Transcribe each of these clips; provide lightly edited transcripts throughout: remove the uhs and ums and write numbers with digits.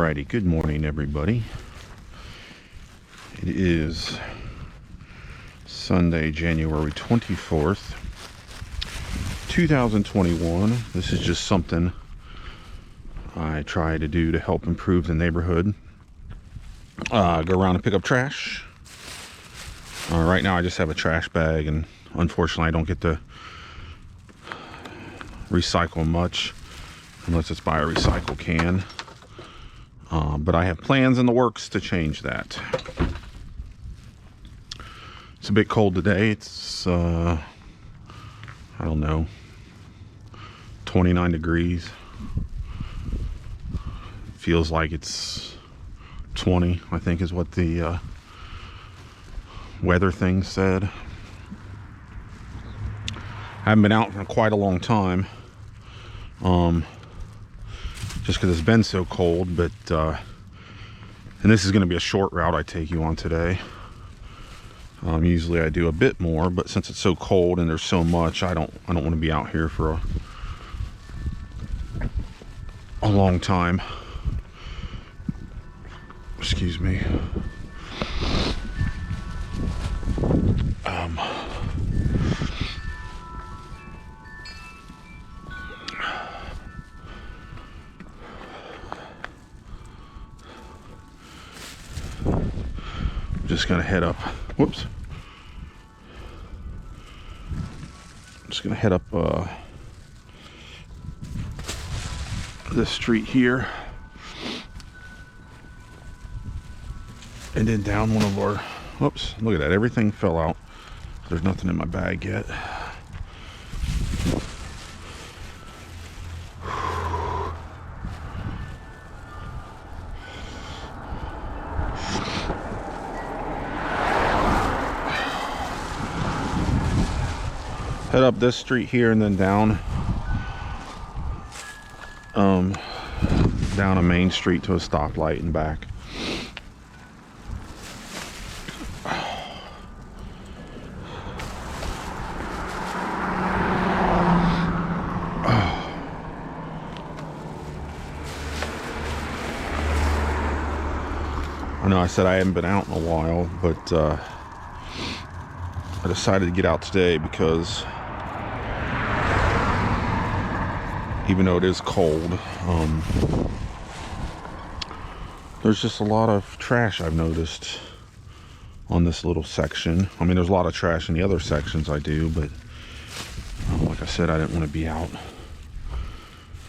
Alrighty, good morning everybody. It is Sunday, January 24th, 2021. This is just something I try to do to help improve the neighborhood. Go around and pick up trash. Right now I just have a trash bag, and unfortunately I don't get to recycle much unless it's by a recycle can. But I have plans in the works to change that. It's a bit cold today. It's I don't know, 29 degrees. Feels like it's 20, I think is what the weather thing said. I haven't been out for quite a long time, just because it's been so cold. But and this is going to be a short route I take you on today. Usually I do a bit more, but since it's so cold and there's so much, I don't want to be out here for a long time. Excuse me. Just gonna head up. Whoops. Just gonna head up this street here, and then down one of our. Whoops! Look at that. Everything fell out. There's nothing in my bag yet. Head up this street here and then down down a main street to a stoplight and back. I know I said I haven't been out in a while, but I decided to get out today because even though it is cold, there's just a lot of trash I've noticed on this little section. I mean, there's a lot of trash in the other sections I do, but like I said, I didn't want to be out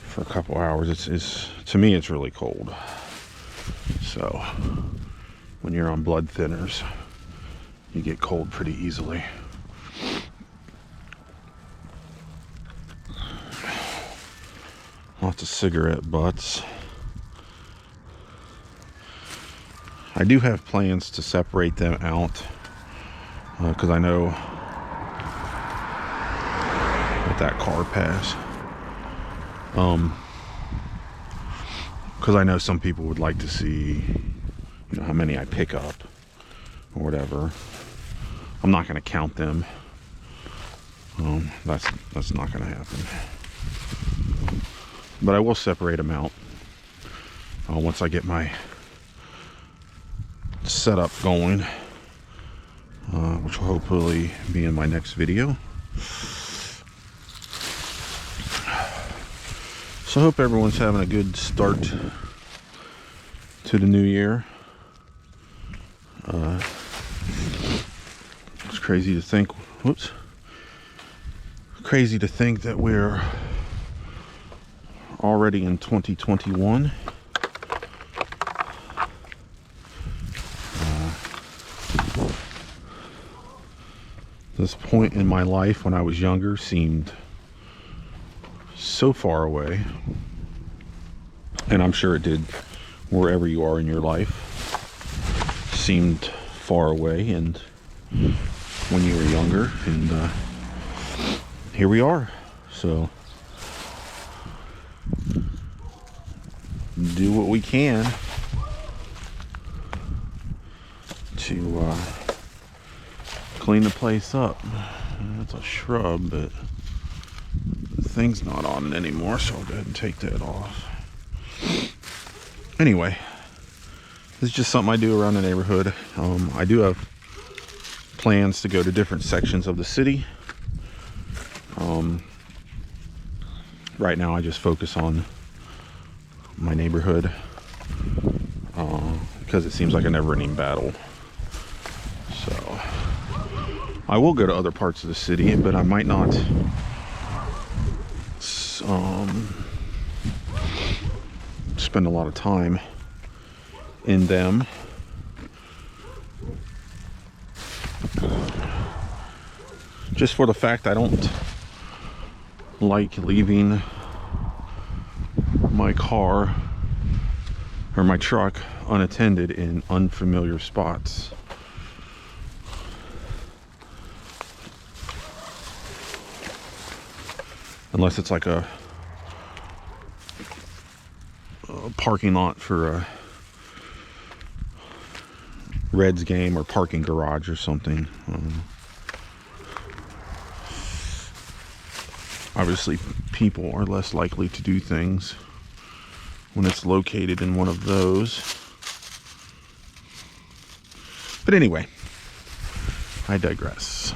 for a couple hours. It's to me, it's really cold. So when you're on blood thinners, you get cold pretty easily. Lots of cigarette butts. I do have plans to separate them out because I know let that car pass. Because I know some people would like to see, you know, how many I pick up or whatever. I'm not going to count them. That's not going to happen. But I will separate them out once I get my setup going, which will hopefully be in my next video. So I hope everyone's having a good start to the new year. It's crazy to think, crazy to think that we're already in 2021. This point in my life when I was younger seemed so far away, and I'm sure it did wherever you are in your life. Seemed far away, and when you were younger, and here we are. So do what we can to clean the place up. That's a shrub, but the thing's not on it anymore, so I'll go ahead and take that off. Anyway, this is just something I do around the neighborhood. I do have plans to go to different sections of the city. Right now I just focus on my neighborhood because it seems like a never-ending battle. So I will go to other parts of the city, but I might not spend a lot of time in them. Just for the fact I don't like leaving my car or my truck unattended in unfamiliar spots. Unless it's like a parking lot for a Reds game or parking garage or something. Obviously, people are less likely to do things when it's located in one of those. But anyway, I digress.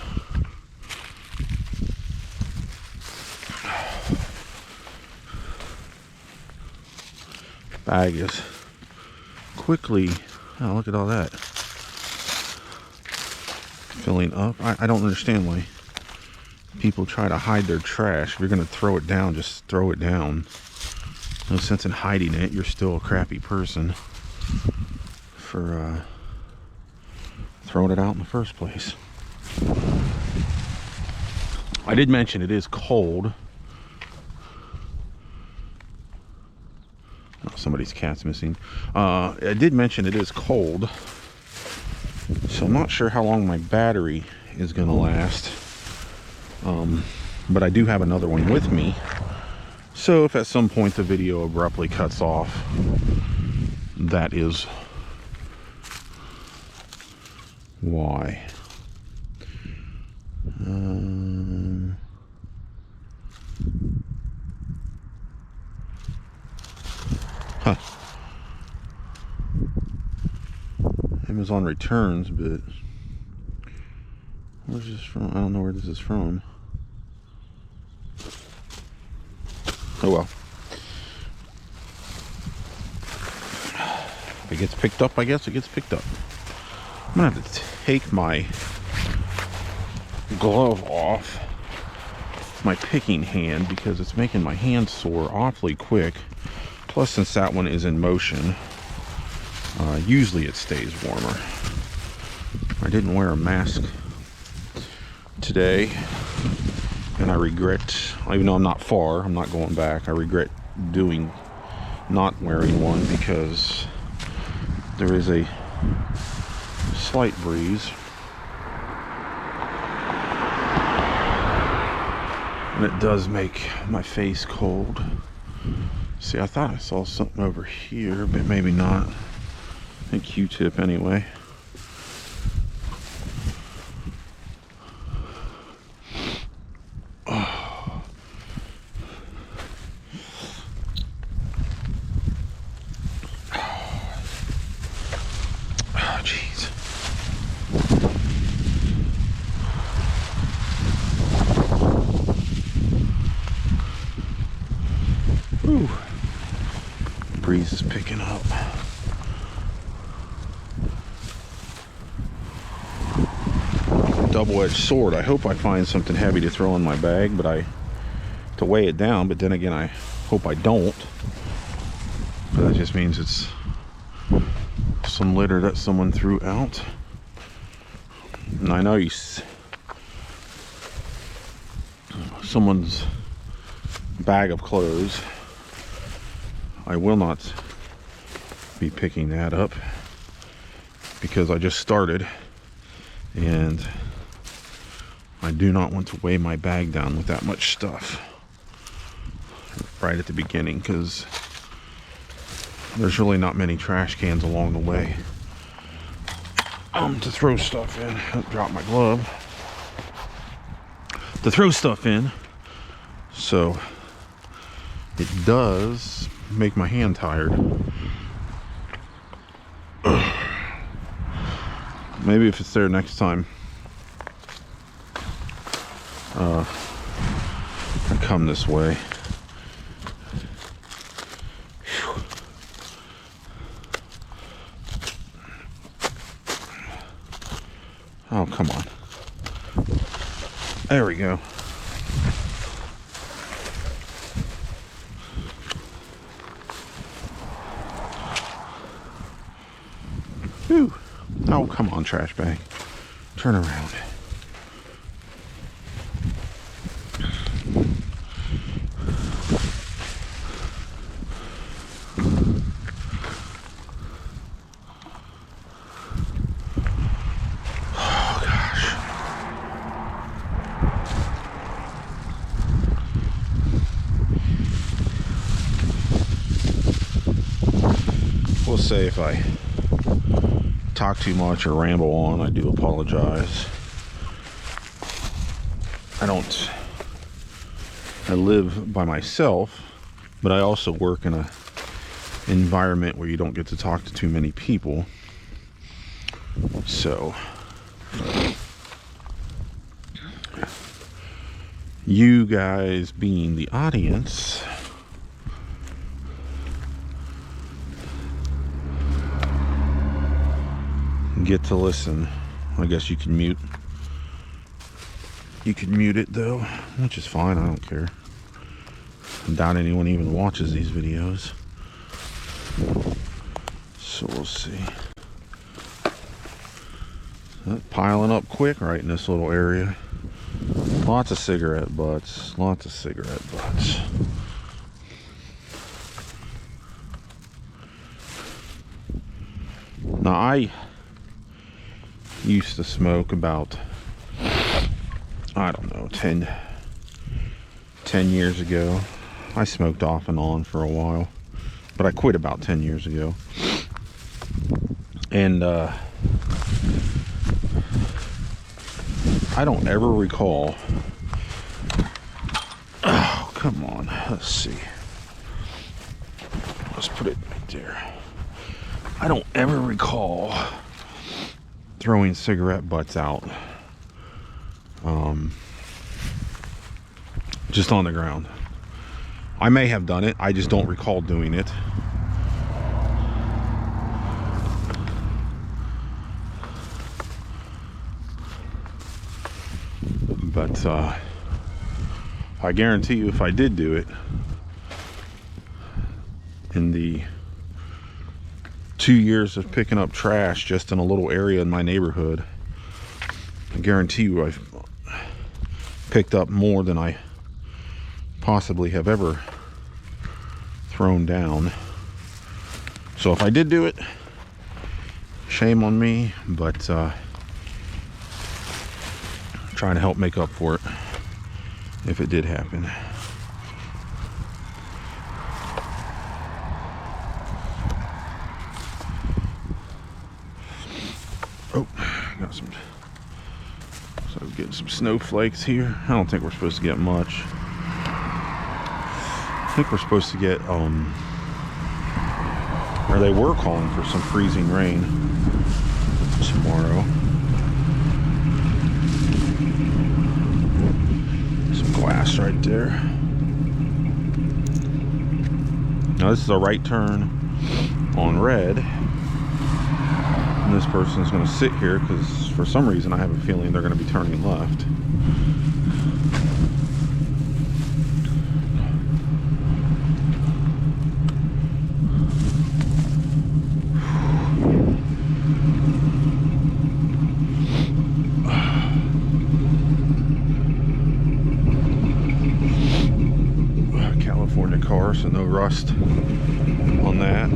Bag is quickly, oh, look at all that, filling up. I don't understand why people try to hide their trash. If you're going to throw it down, just throw it down. No sense in hiding it. You're still a crappy person for throwing it out in the first place. I did mention it is cold. Oh, somebody's cat's missing. I did mention it is cold, so I'm not sure how long my battery is going to last. But I do have another one with me, so if at some point the video abruptly cuts off, that is why. Amazon returns, but where's this from? I don't know where this is from. Oh well. If it gets picked up, I guess it gets picked up. I'm gonna have to take my glove off my picking hand because it's making my hand sore awfully quick. Plus, since that one is in motion, usually it stays warmer. I didn't wear a mask today, and I regret, even though I'm not far, I'm not going back, I regret not wearing one because there is a slight breeze. And it does make my face cold. See, I thought I saw something over here, but maybe not. A Q-tip anyway. Oh, jeez. Ooh. Breeze is picking up. Double-edged sword. I hope I find something heavy to throw in my bag, but to weigh it down, but then again I hope I don't. But that just means it's some litter that someone threw out. And I know someone's bag of clothes. I will not be picking that up because I just started and I do not want to weigh my bag down with that much stuff right at the beginning because there's really not many trash cans along the way to throw stuff in. Oh, drop my glove. To throw stuff in, so it does make my hand tired. Maybe if it's there next time I come this way. Whew. Oh, come on. There we go. Whew. Oh, come on, trash bag. Turn around. Oh, gosh. We'll say if I talk too much or ramble on, I do apologize. I live by myself, but I also work in a environment where you don't get to talk to too many people. So you guys being the audience get to listen. I guess you can mute it though, which is fine. I don't care. I doubt anyone even watches these videos, so we'll see. Piling up quick right in this little area. Lots of cigarette butts. Lots of cigarette butts. Now I used to smoke about, I don't know, 10 years ago. I smoked off and on for a while, but I quit about 10 years ago. And I don't ever recall. Oh, come on. Let's see. Let's put it right there. I don't ever recall throwing cigarette butts out just on the ground. I may have done it, I just don't recall doing it. But I guarantee you, if I did do it in the 2 years of picking up trash just in a little area in my neighborhood, I guarantee you I've picked up more than I possibly have ever thrown down. So if I did do it, shame on me, but trying to help make up for it if it did happen. Oh, got some. So getting some snowflakes here. I don't think we're supposed to get much. I think we're supposed to get or they were calling for some freezing rain tomorrow. Some glass right there. Now this is a right turn on red. And this person's going to sit here because for some reason I have a feeling they're going to be turning left. California car, so no rust on that.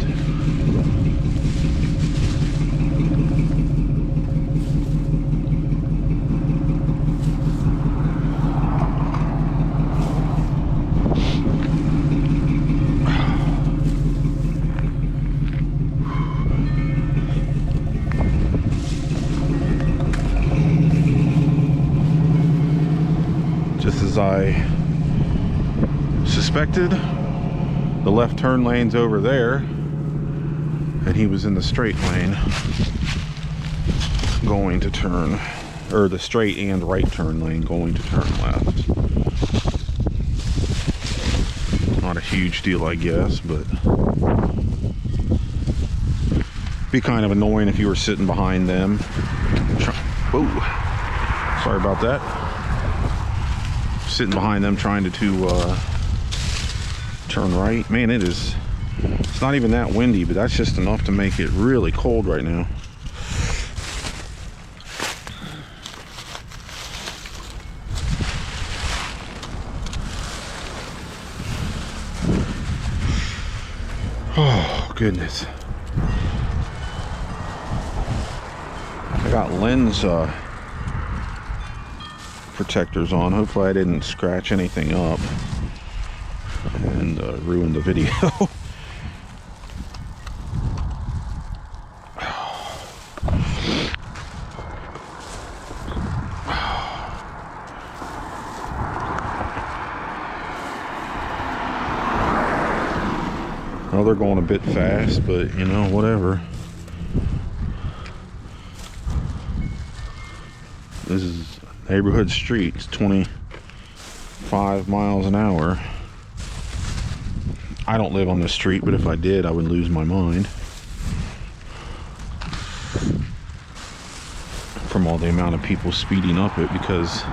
Just as I suspected, the left turn lane's over there and he was in the straight lane. going to turn, or the straight and right turn lane going to turn left. Not a huge deal, I guess, but be kind of annoying if you were sitting behind them. Whoa, sorry about that. Sitting behind them trying to turn right. Man, it's not even that windy, but that's just enough to make it really cold right now. Oh, goodness. I got lens protectors on. Hopefully I didn't scratch anything up and ruin the video. Well, they're going a bit fast, but you know, whatever. This is a neighborhood street. It's 25 miles an hour. I don't live on this street, but if I did, I would lose my mind from all the amount of people speeding up it, because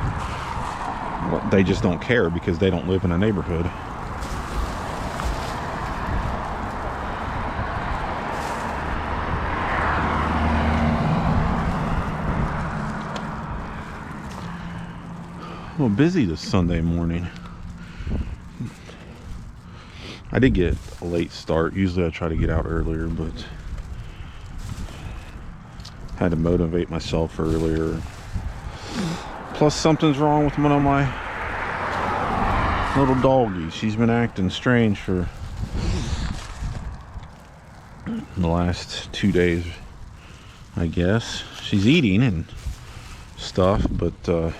they just don't care, because they don't live in a neighborhood. Well, busy this Sunday morning. I did get a late start. Usually I try to get out earlier, but had to motivate myself earlier. Plus something's wrong with one of my little doggies. She's been acting strange for the last 2 days, I guess. She's eating and stuff, but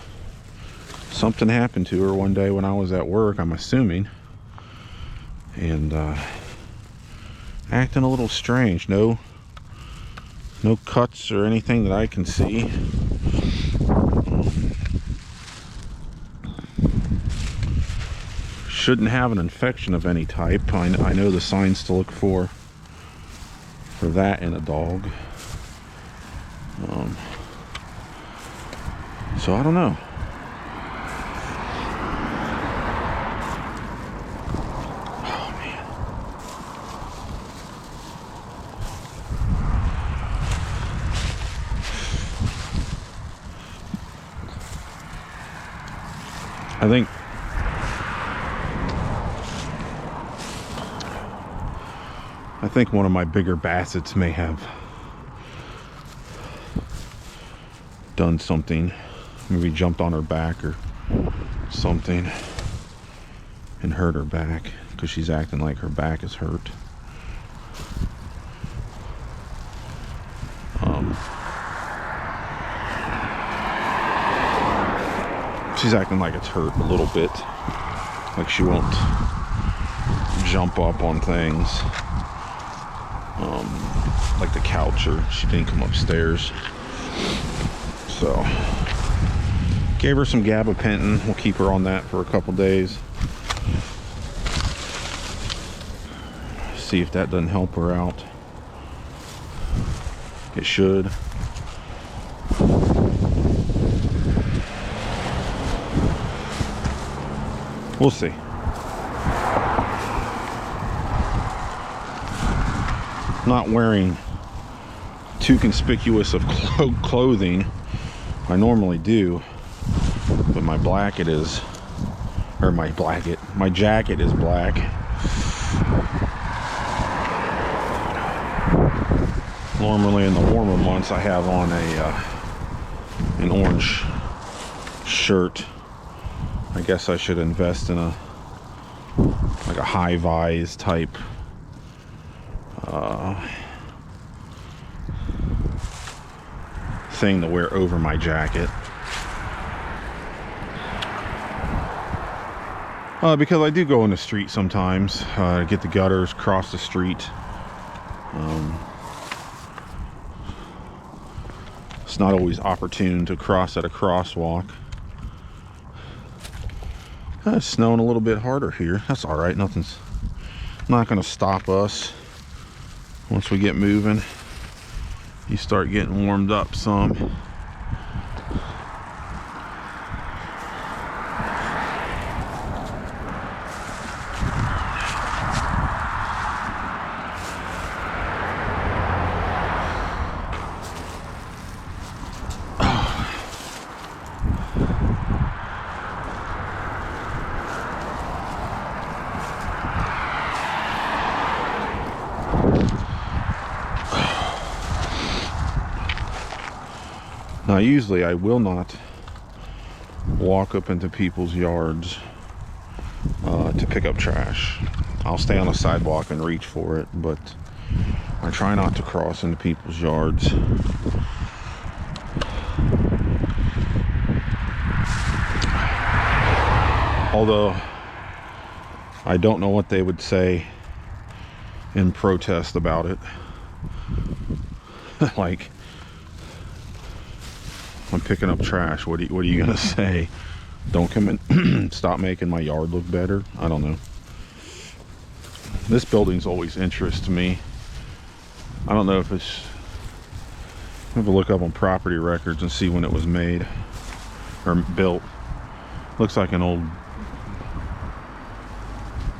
something happened to her one day when I was at work, I'm assuming, and acting a little strange. No cuts or anything that I can see. Shouldn't have an infection of any type. I know the signs to look for that in a dog. So I don't know. I think one of my bigger bassets may have done something. Maybe jumped on her back or something and hurt her back, because she's acting like her back is hurt. She's acting like it's hurt a little bit, like she won't jump up on things, like the couch, or she didn't come upstairs. So gave her some gabapentin. We'll keep her on that for a couple days, see if that doesn't help her out. It should. We'll see. Not wearing too conspicuous of clothing. I normally do, but my jacket is black. Normally in the warmer months I have on an orange shirt. I guess I should invest in a high-vis type thing to wear over my jacket, because I do go in the street sometimes, get the gutters, cross the street, It's not always opportune to cross at a crosswalk. It's snowing a little bit harder here. That's all right. Nothing's not going to stop us. Once we get moving, you start getting warmed up some. Now, usually I will not walk up into people's yards to pick up trash. I'll stay on the sidewalk and reach for it, but I try not to cross into people's yards. Although I don't know what they would say in protest about it. Like, I'm picking up trash. What are you gonna say? Don't come in. Stop making my yard look better. I don't know. This building's always interested me. I don't know if it's. Have a look up on property records and see when it was made or built. Looks like an old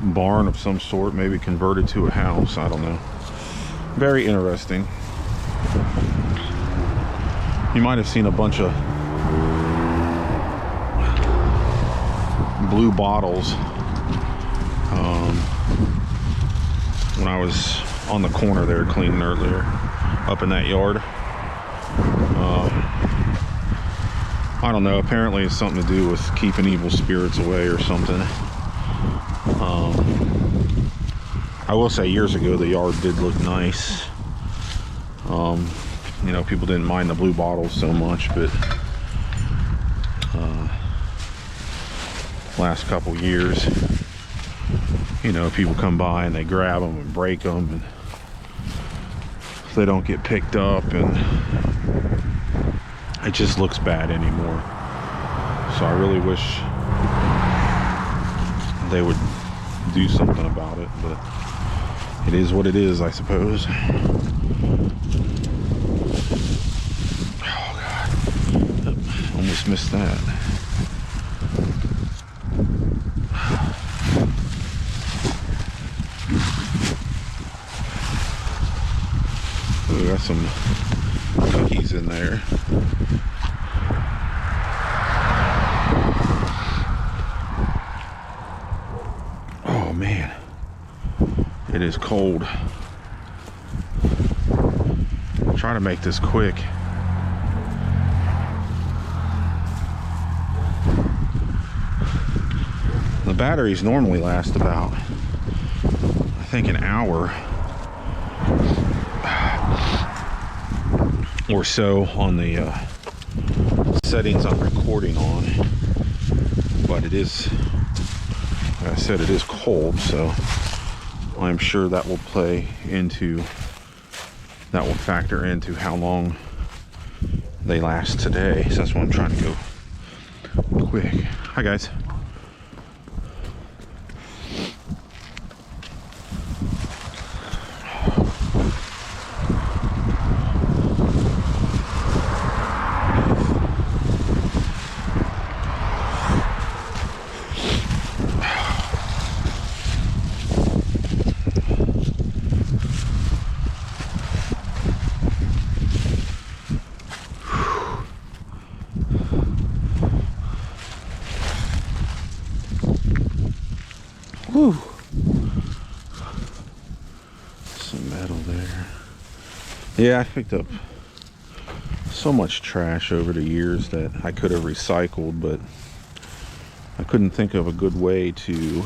barn of some sort, maybe converted to a house. I don't know. Very interesting. You might have seen a bunch of blue bottles when I was on the corner there cleaning earlier up in that yard. I don't know, apparently it's something to do with keeping evil spirits away or something. I will say years ago the yard did look nice. You know, people didn't mind the blue bottles so much, but last couple years, you know, people come by and they grab them and break them, and they don't get picked up, and it just looks bad anymore. So I really wish they would do something about it, but it is what it is, I suppose. Almost missed that. We got some cookies in there. Oh man, it is cold. I'll try to make this quick. The batteries normally last about, I think, an hour or so on the settings I'm recording on, but it is, like I said, it is cold, so I'm sure that will factor into how long they last today. So that's why I'm trying to go quick. Hi guys. Whew. Some metal there. Yeah, I picked up so much trash over the years that I could have recycled, but I couldn't think of a good way to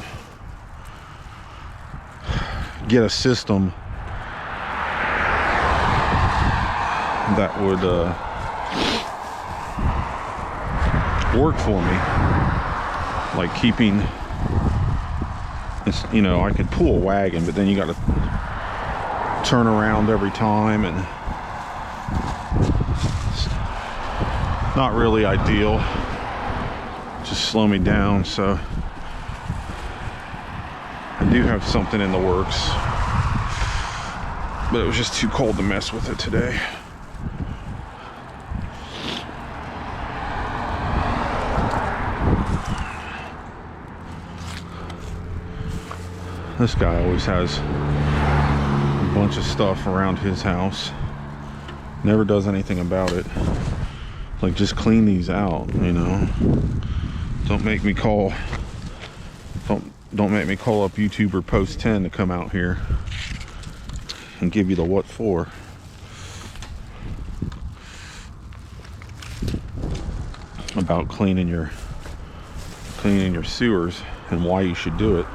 get a system that would work for me, like keeping, it's, you know, I could pull a wagon, but then you got to turn around every time, and not really ideal. Just slow me down, so I do have something in the works, but it was just too cold to mess with it today. This guy always has a bunch of stuff around his house. Never does anything about it. Like, just clean these out, you know. Don't make me call make me call up YouTuber Post 10 to come out here and give you the what for. About cleaning your sewers and why you should do it.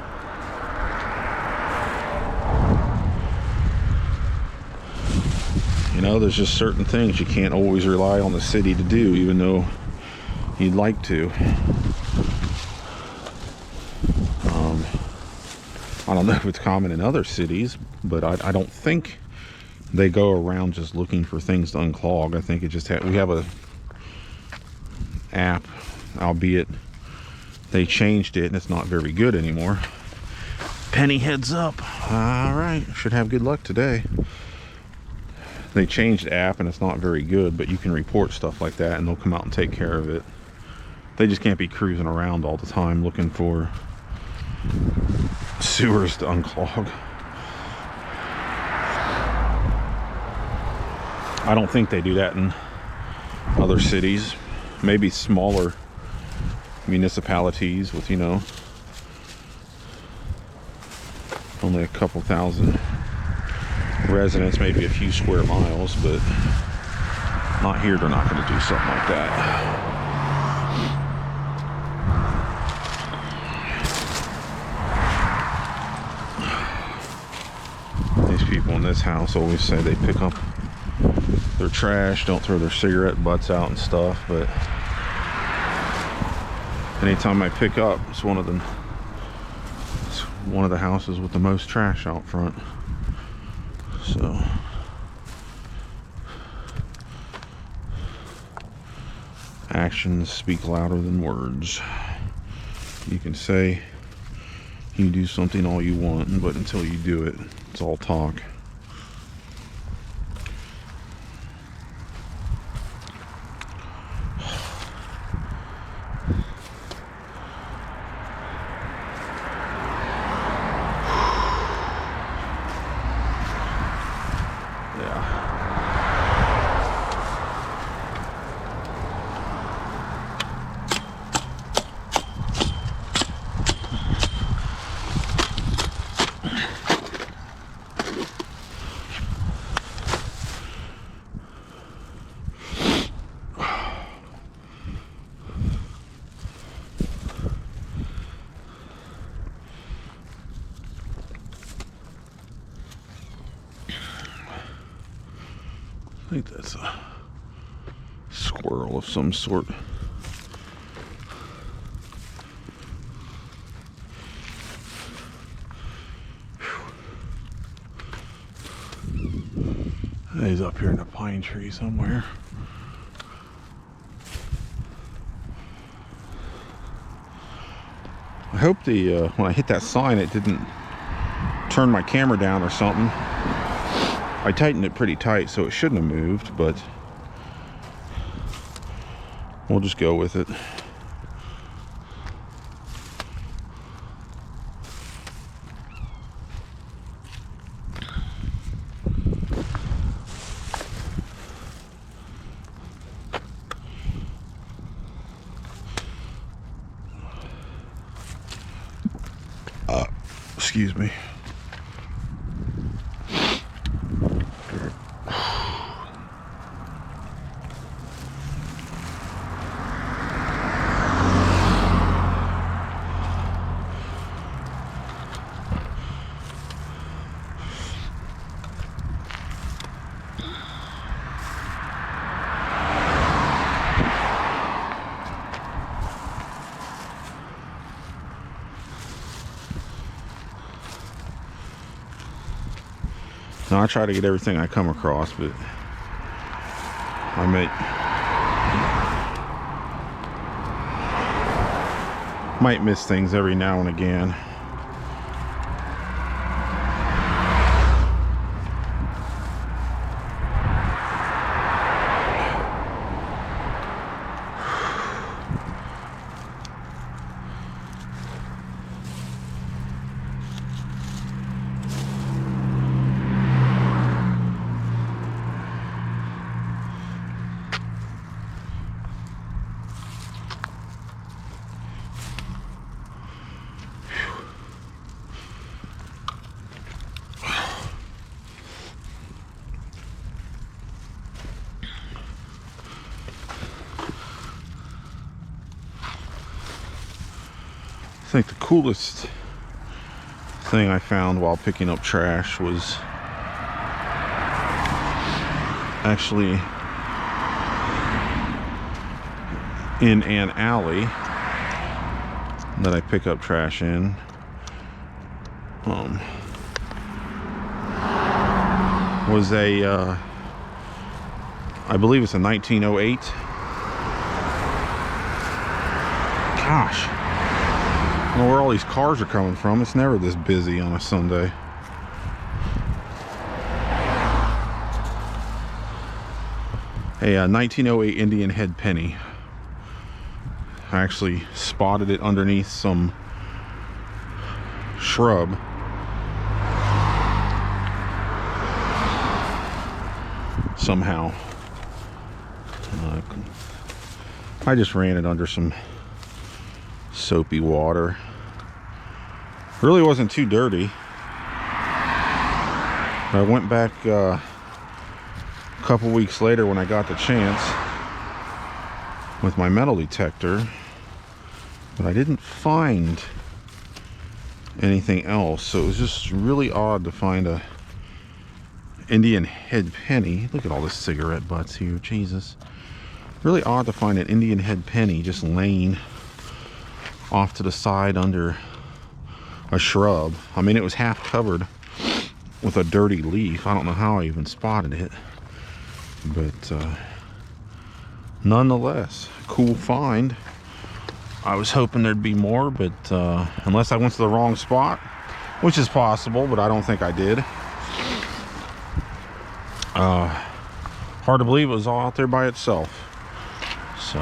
You know, there's just certain things you can't always rely on the city to do, even though you'd like to. I don't know if it's common in other cities, but I don't think they go around just looking for things to unclog. I think it just we have a app, albeit they changed it and it's not very good anymore. Penny heads up. All right, should have good luck today. They changed the app and it's not very good, but you can report stuff like that and they'll come out and take care of it. They just can't be cruising around all the time looking for sewers to unclog. I don't think they do that in other cities. Maybe smaller municipalities with, you know, only a couple thousand residents, maybe a few square miles, but not here. They're not going to do something like that. These people in this house always say they pick up their trash, don't throw their cigarette butts out and stuff, but anytime I pick up, it's one of the houses with the most trash out front. So actions speak louder than words. You can say you do something all you want, but until you do it, it's all talk. I think that's a squirrel of some sort. He's up here in a pine tree somewhere. I hope when I hit that sign it didn't turn my camera down or something. I tightened it pretty tight, so it shouldn't have moved, but we'll just go with it. Excuse me. Now, I try to get everything I come across, but Might miss things every now and again. I think the coolest thing I found while picking up trash was actually in an alley that I pick up trash in. Was a I believe it's a 1908. Gosh, I don't know where all these cars are coming from. It's never this busy on a Sunday. A 1908 Indian head penny. I actually spotted it underneath some shrub. Somehow. I just ran it under some soapy water. Really wasn't too dirty. I went back a couple weeks later when I got the chance with my metal detector, but I didn't find anything else. So it was just really odd to find a Indian head penny. Look at all the cigarette butts here, Jesus. Really odd to find an Indian head penny just laying off to the side under a shrub. I mean, it was half covered with a dirty leaf. I don't know how I even spotted it, but nonetheless, cool find. I was hoping there'd be more, but unless I went to the wrong spot, which is possible, but I don't think I did. Hard to believe it was all out there by itself. So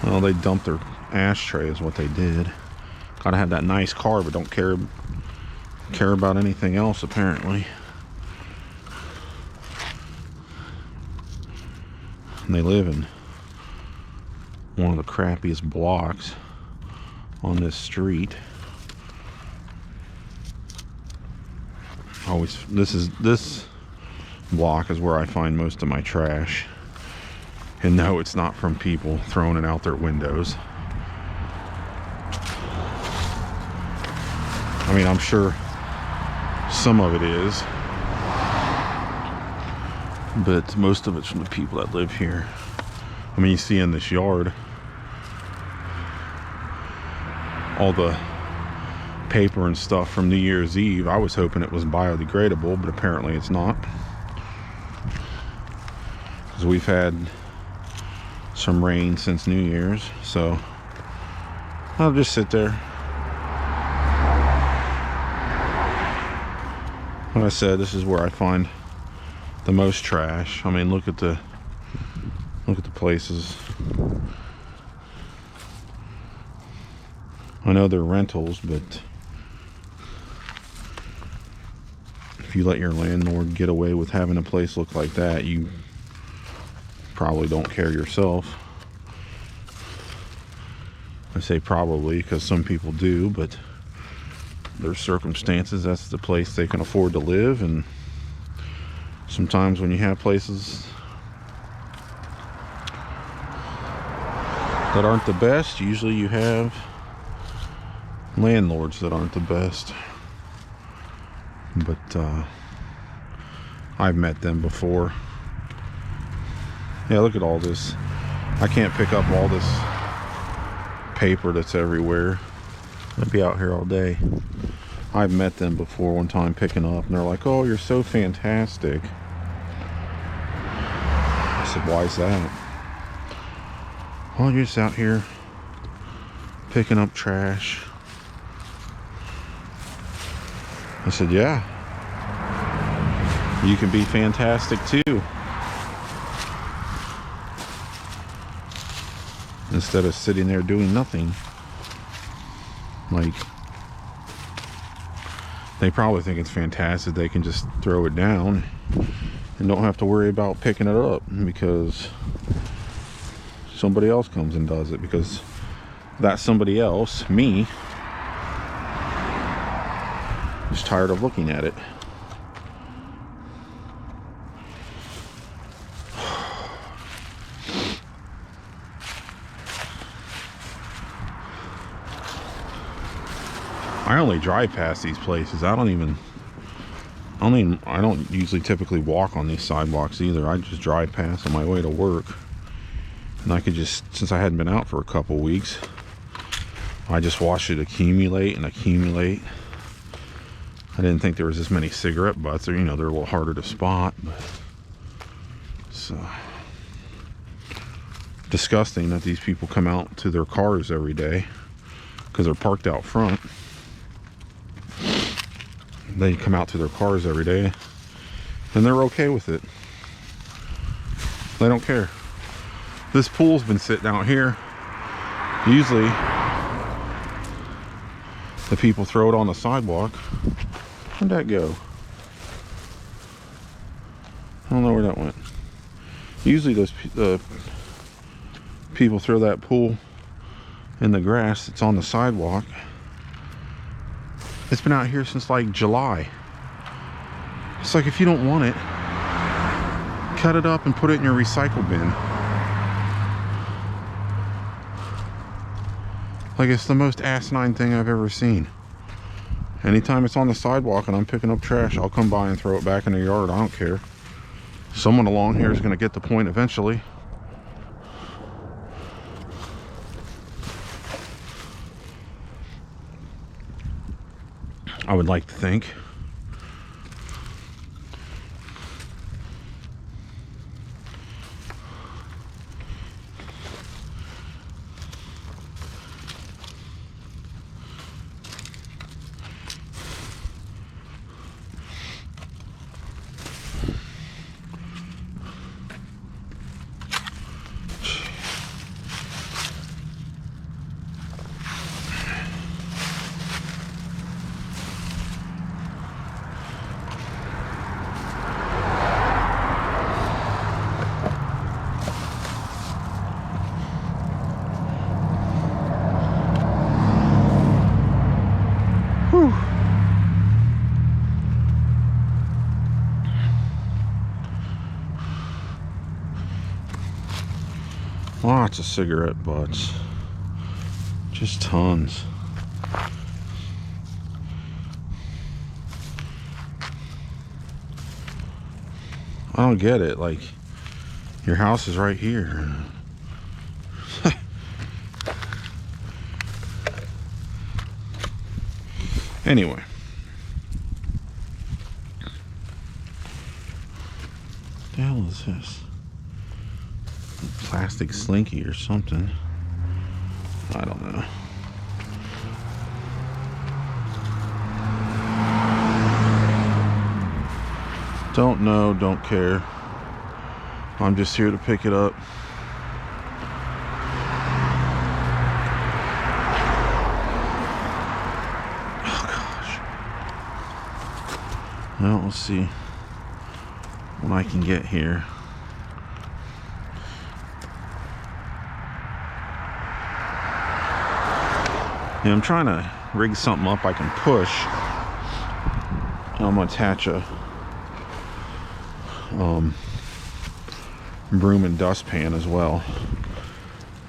well, they dumped their ashtray is what they did. Gotta have that nice car, but don't care about anything else apparently. And they live in one of the crappiest blocks on this street. This block is where I find most of my trash. And no, it's not from people throwing it out their windows. I mean, I'm sure some of it is, but most of it's from the people that live here. I mean, you see in this yard all the paper and stuff from New Year's Eve. I was hoping it was biodegradable, but apparently it's not, because we've had some rain since New Year's. So I'll just sit there. Like I said, this is where I find the most trash. I mean, look at the places. I know they're rentals, but if you let your landlord get away with having a place look like that, you probably don't care yourself. I say probably because some people do, but their circumstances, that's the place they can afford to live. And sometimes when you have places that aren't the best, usually you have landlords that aren't the best. But I've met them before. Yeah, look at all this. I can't pick up all this paper that's everywhere. I'd be out here all day. I've met them before one time picking up, and they're like, "Oh, you're so fantastic." said, why is that? Well, you're just out here picking up trash. I said, yeah. You can be fantastic too. Instead of sitting there doing nothing. Like, they probably think it's fantastic. They can just throw it down and don't have to worry about picking it up because somebody else comes and does it, because that somebody else, me, is tired of looking at it. I only drive past these places. I don't usually typically walk on these sidewalks either. I just drive past on my way to work. And I could just, since I hadn't been out for a couple weeks, I just watched it accumulate and accumulate. I didn't think there was this many cigarette butts. Or, you know, they're a little harder to spot, but it's disgusting that these people come out to their cars every day because they're parked out front. They come out to their cars every day and they're okay with it. They don't care. This pool's been sitting out here. Usually the people throw it on the sidewalk. Where'd that go? I don't know where that went. Usually those people throw that pool in the grass that's on the sidewalk. It's been out here since like July. It's like, if you don't want it, cut it up and put it in your recycle bin. Like, it's the most asinine thing I've ever seen. Anytime it's on the sidewalk and I'm picking up trash, I'll come by and throw it back in the yard. I don't care. Someone along here is going to get the point eventually. I would like to think. Lots of cigarette butts. Just tons. I don't get it. Like, your house is right here. Anyway. What the hell is this? Plastic slinky or something. I don't know. Don't know, don't care. I'm just here to pick it up. Oh gosh. Well, let's see what I can get here. Yeah, I'm trying to rig something up I can push. I'm gonna attach a broom and dustpan as well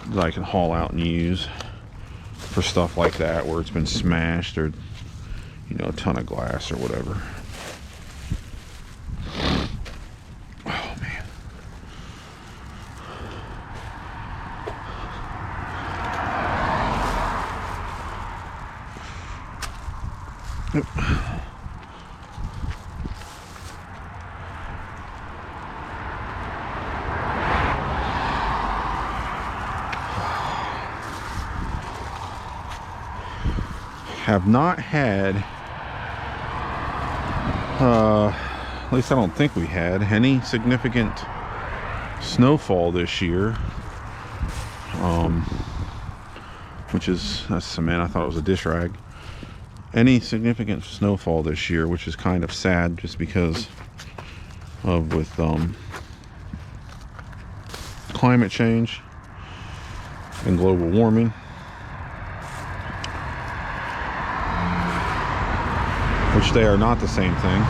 that I can haul out and use for stuff like that where it's been smashed, or, you know, a ton of glass or whatever. Oh man. Yep. have not had, at least I don't think we had, any significant snowfall this year. Which is, that's cement, I thought it was a dish rag. Any significant snowfall this year, which is kind of sad just because of with climate change and global warming. Which they are not the same thing.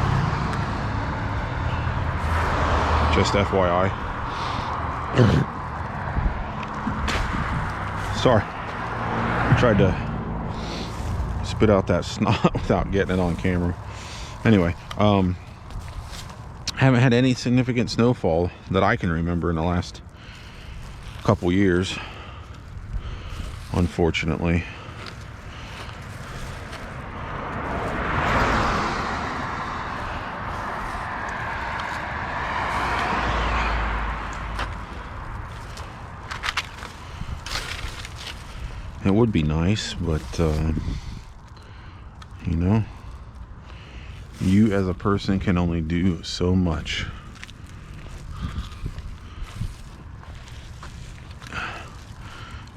Just FYI. Sorry. I tried to spit out that snot without getting it on camera. Anyway, haven't had any significant snowfall that I can remember in the last couple years, unfortunately. It would be nice, but you know, you as a person can only do so much.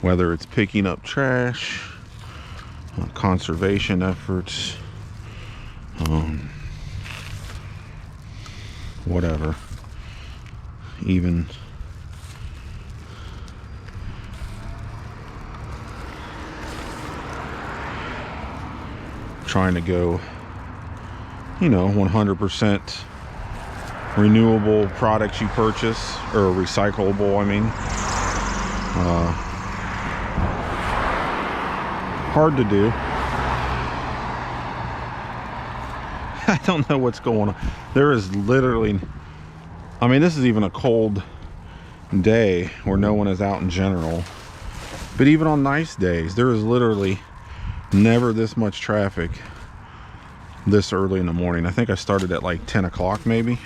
Whether it's picking up trash, conservation efforts, whatever, even trying to go, you know, 100% renewable products you purchase, or recyclable, I mean. Hard to do. I don't know what's going on. There is literally, I mean, this is even a cold day where no one is out in general. But even on nice days, there is literally never this much traffic this early in the morning. I think I started at like 10 o'clock maybe.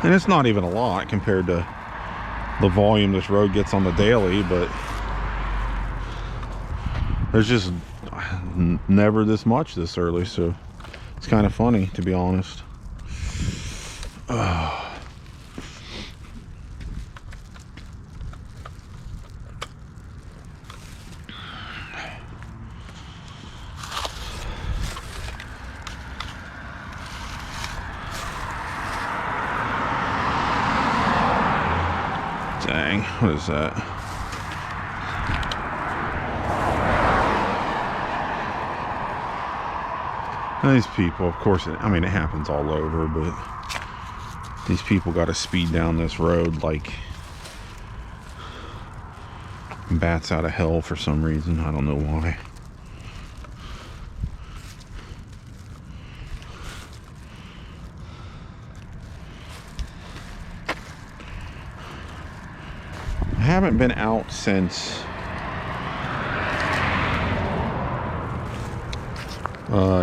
And it's not even a lot compared to the volume this road gets on the daily, but there's just never this much this early, so it's kind of funny, to be honest. Dang, what is that? These people, of course, I mean, it happens all over, but these people got to speed down this road like bats out of hell for some reason. I don't know why. I haven't been out since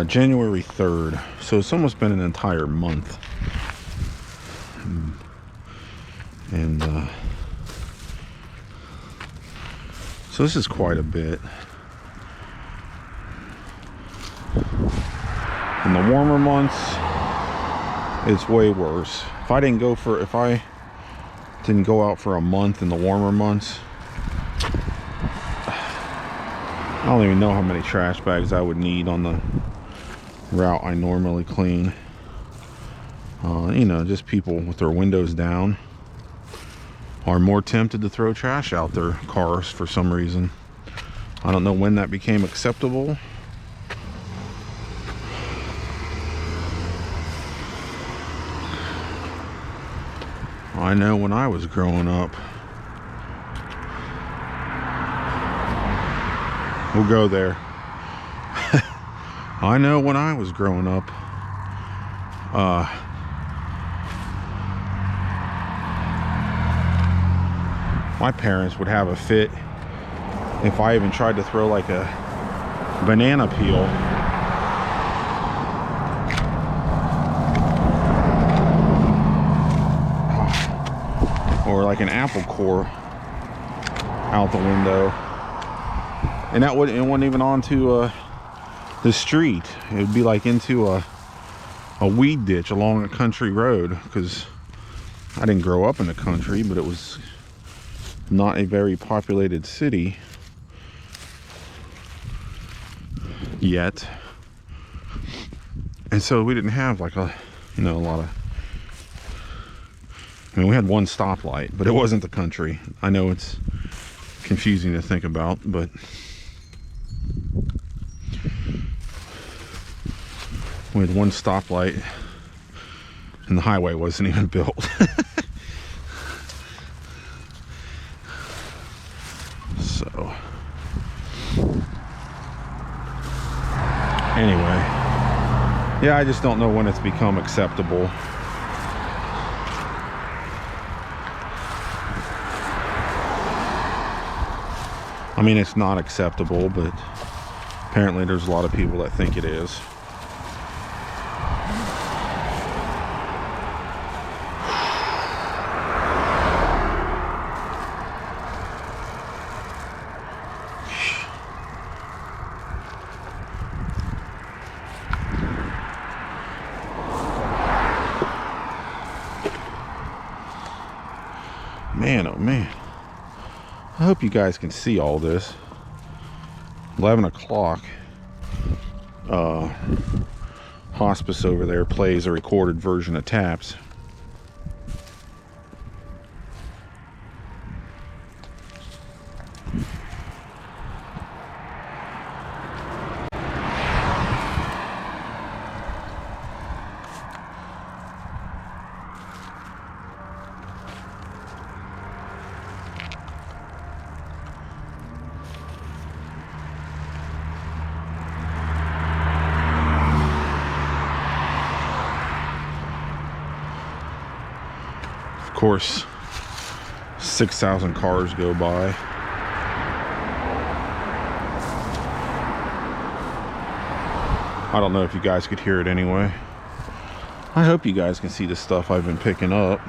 January 3rd, so it's almost been an entire month. And so this is quite a bit. In the warmer months, it's way worse. If I didn't go out for a month in the warmer months, I don't even know how many trash bags I would need on the route I normally clean. You know, just people with their windows down are more tempted to throw trash out their cars for some reason. I don't know when that became acceptable. I know when I was growing up. We'll go there. I know when I was growing up, my parents would have a fit if I even tried to throw like a banana peel like an apple core out the window. And it wasn't even onto the street. It would be like into a weed ditch along a country road, because I didn't grow up in the country, but it was not a very populated city yet. And so we didn't have like a lot of, I mean, we had one stoplight, but it wasn't the country. I know it's confusing to think about, but we had one stoplight and the highway wasn't even built. So anyway, yeah, I just don't know when it's become acceptable. I mean, it's not acceptable, but apparently there's a lot of people that think it is. Man, oh man. I hope you guys can see all this. 11 o'clock. Hospice over there plays a recorded version of Taps. Of course, 6,000 cars go by. I don't know if you guys could hear it anyway. I hope you guys can see the stuff I've been picking up.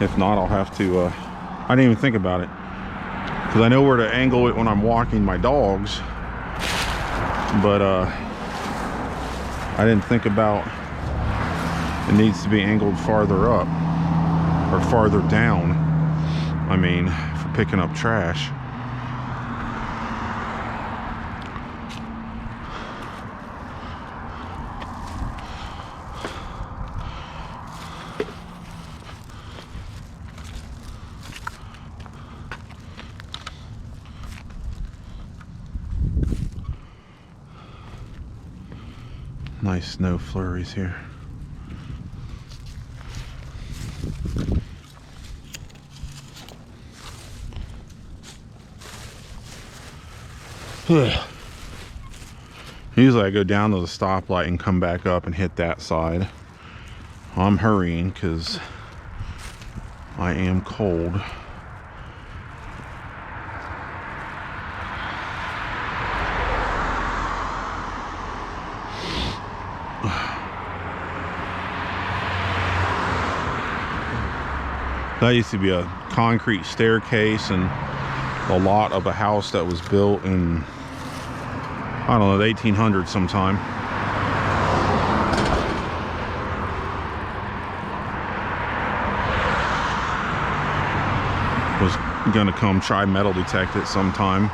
If not, I'll have to, I didn't even think about it, because I know where to angle it when I'm walking my dogs, but I didn't think about it needs to be angled farther up, or farther down, I mean, for picking up trash. Nice snow flurries here. Usually I go down to the stoplight and come back up and hit that side. I'm hurrying because I am cold. That used to be a concrete staircase and a lot of a house that was built in, I don't know, the 1800s sometime. Was gonna come try metal detect it sometime,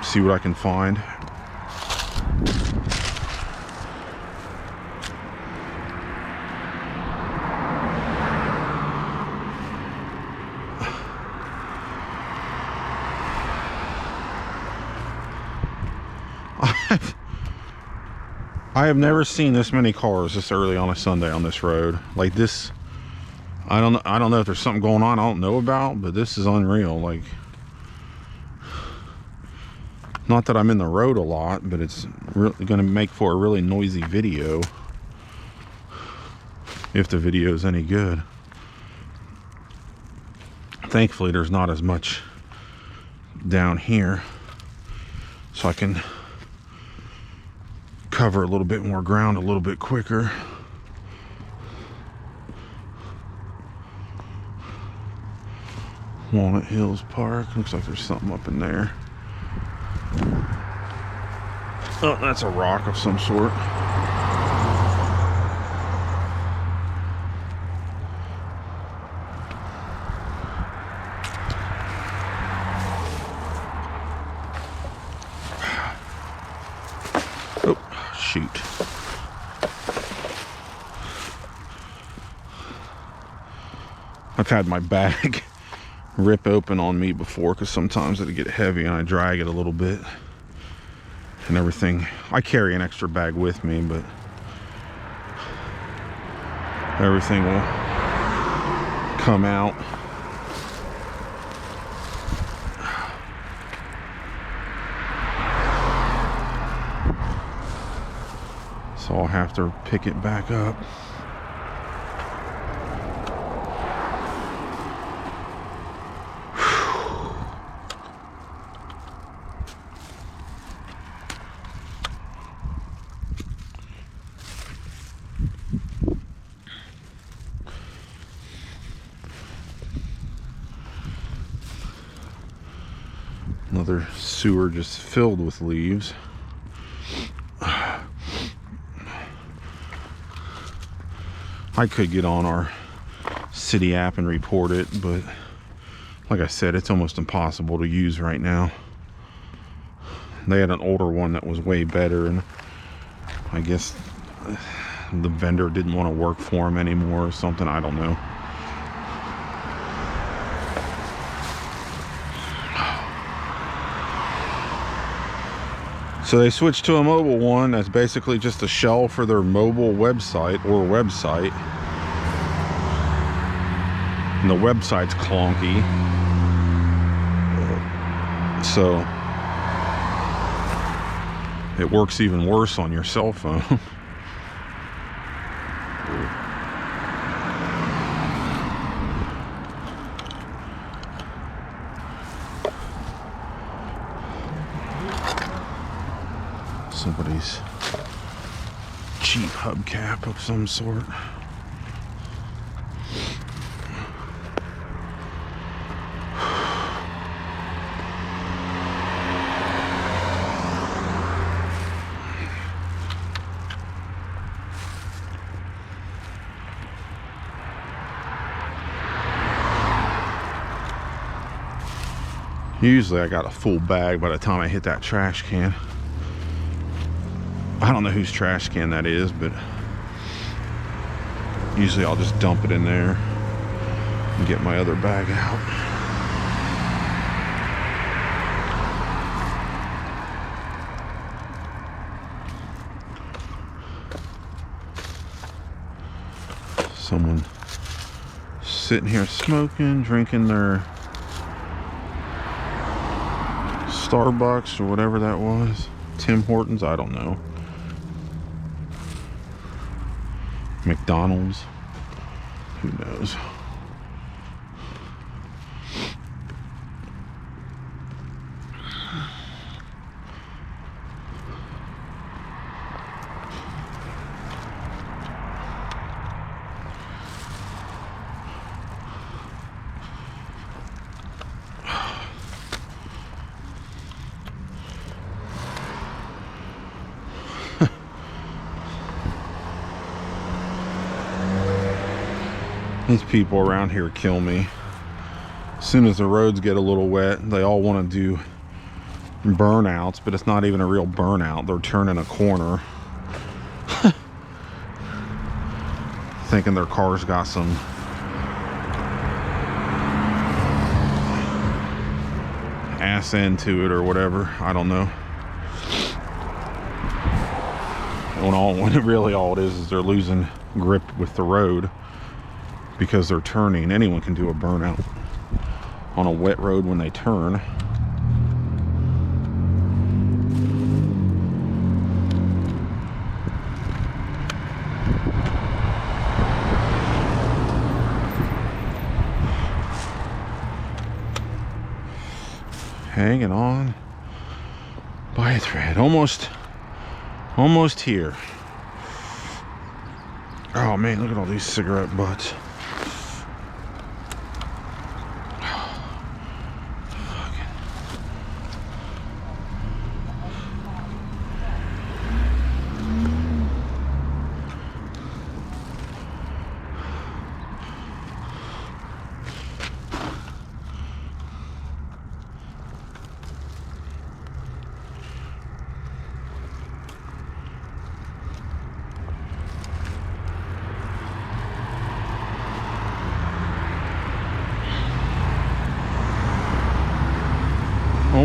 see what I can find. I have never seen this many cars this early on a Sunday on this road. Like this, I don't know if there's something going on I don't know about, but this is unreal. Like, not that I'm in the road a lot, but it's really going to make for a really noisy video, if the video is any good. Thankfully there's not as much down here, so I can cover a little bit more ground a little bit quicker. Walnut Hills Park. Looks like there's something up in there. Oh, that's a rock of some sort. Oh, shoot. I've had my bag rip open on me before because sometimes it'll get heavy and I drag it a little bit and everything. I carry an extra bag with me, but everything will come out. So I'll have to pick it back up. Another sewer just filled with leaves. I could get on our city app and report it, but like I said, it's almost impossible to use right now. They had an older one that was way better, and I guess the vendor didn't want to work for him anymore or something. I don't know. So they switched to a mobile one that's basically just a shell for their mobile website or website. And the website's clunky. So it works even worse on your cell phone. Somebody's cheap hubcap of some sort. Usually I got a full bag by the time I hit that trash can. I don't know whose trash can that is, but usually I'll just dump it in there and get my other bag out. Someone sitting here smoking, drinking their Starbucks or whatever that was. Tim Hortons, I don't know. McDonald's, who knows. These people around here kill me. As soon as the roads get a little wet, they all want to do burnouts, but it's not even a real burnout. They're turning a corner. Thinking their car's got some ass end to it or whatever. I don't know. When really all it is they're losing grip with the road. Because they're turning. Anyone can do a burnout on a wet road when they turn. Hanging on by a thread. Almost here. Oh man, look at all these cigarette butts.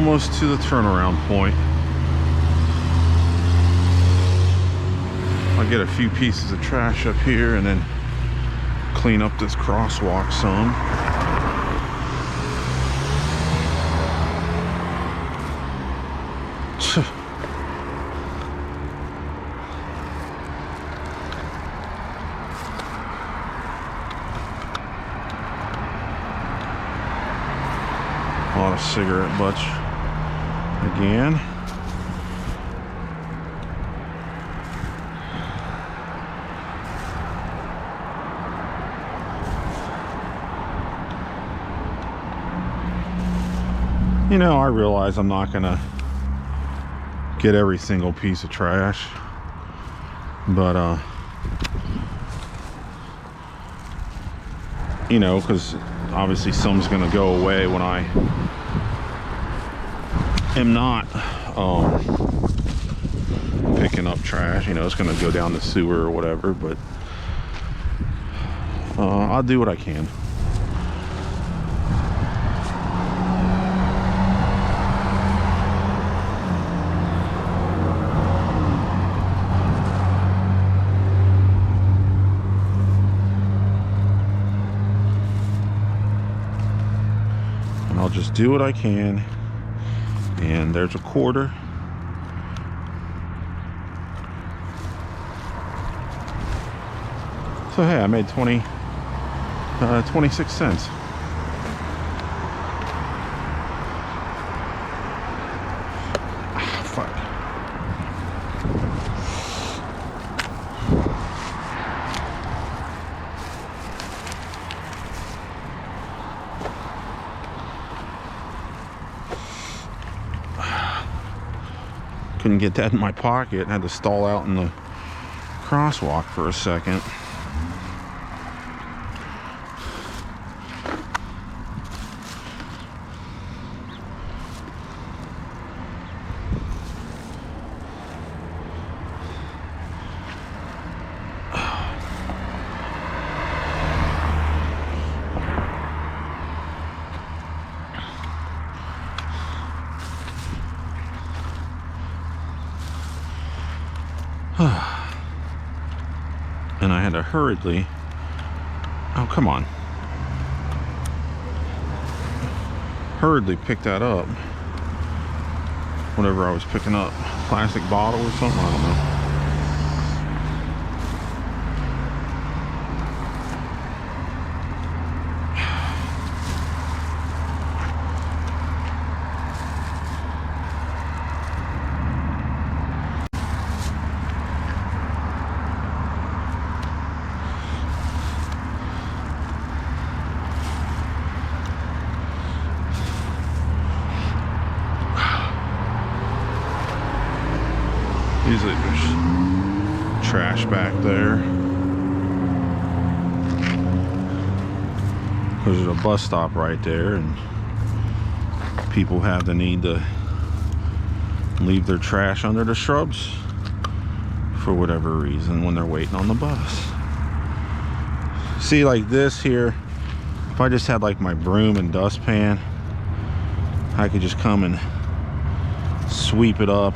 almost to the turnaround point. I'll get a few pieces of trash up here and then clean up this crosswalk some. A lot of cigarette butts again. You know, I realize I'm not gonna get every single piece of trash, but you know, because obviously some's gonna go away when I am not picking up trash. You know, it's gonna go down the sewer or whatever, but I'll do what I can. I'll just do what I can. And there's a quarter. So hey, I made 26 cents. Ah, fuck. Couldn't get that in my pocket. Had to stall out in the crosswalk for a second. And I had to hurriedly, oh come on, hurriedly pick that up. Whatever I was picking up, plastic bottle or something, I don't know. Usually there's trash back there. There's a bus stop right there, and people have the need to leave their trash under the shrubs for whatever reason when they're waiting on the bus. See, like this here, if I just had like my broom and dustpan, I could just come and sweep it up.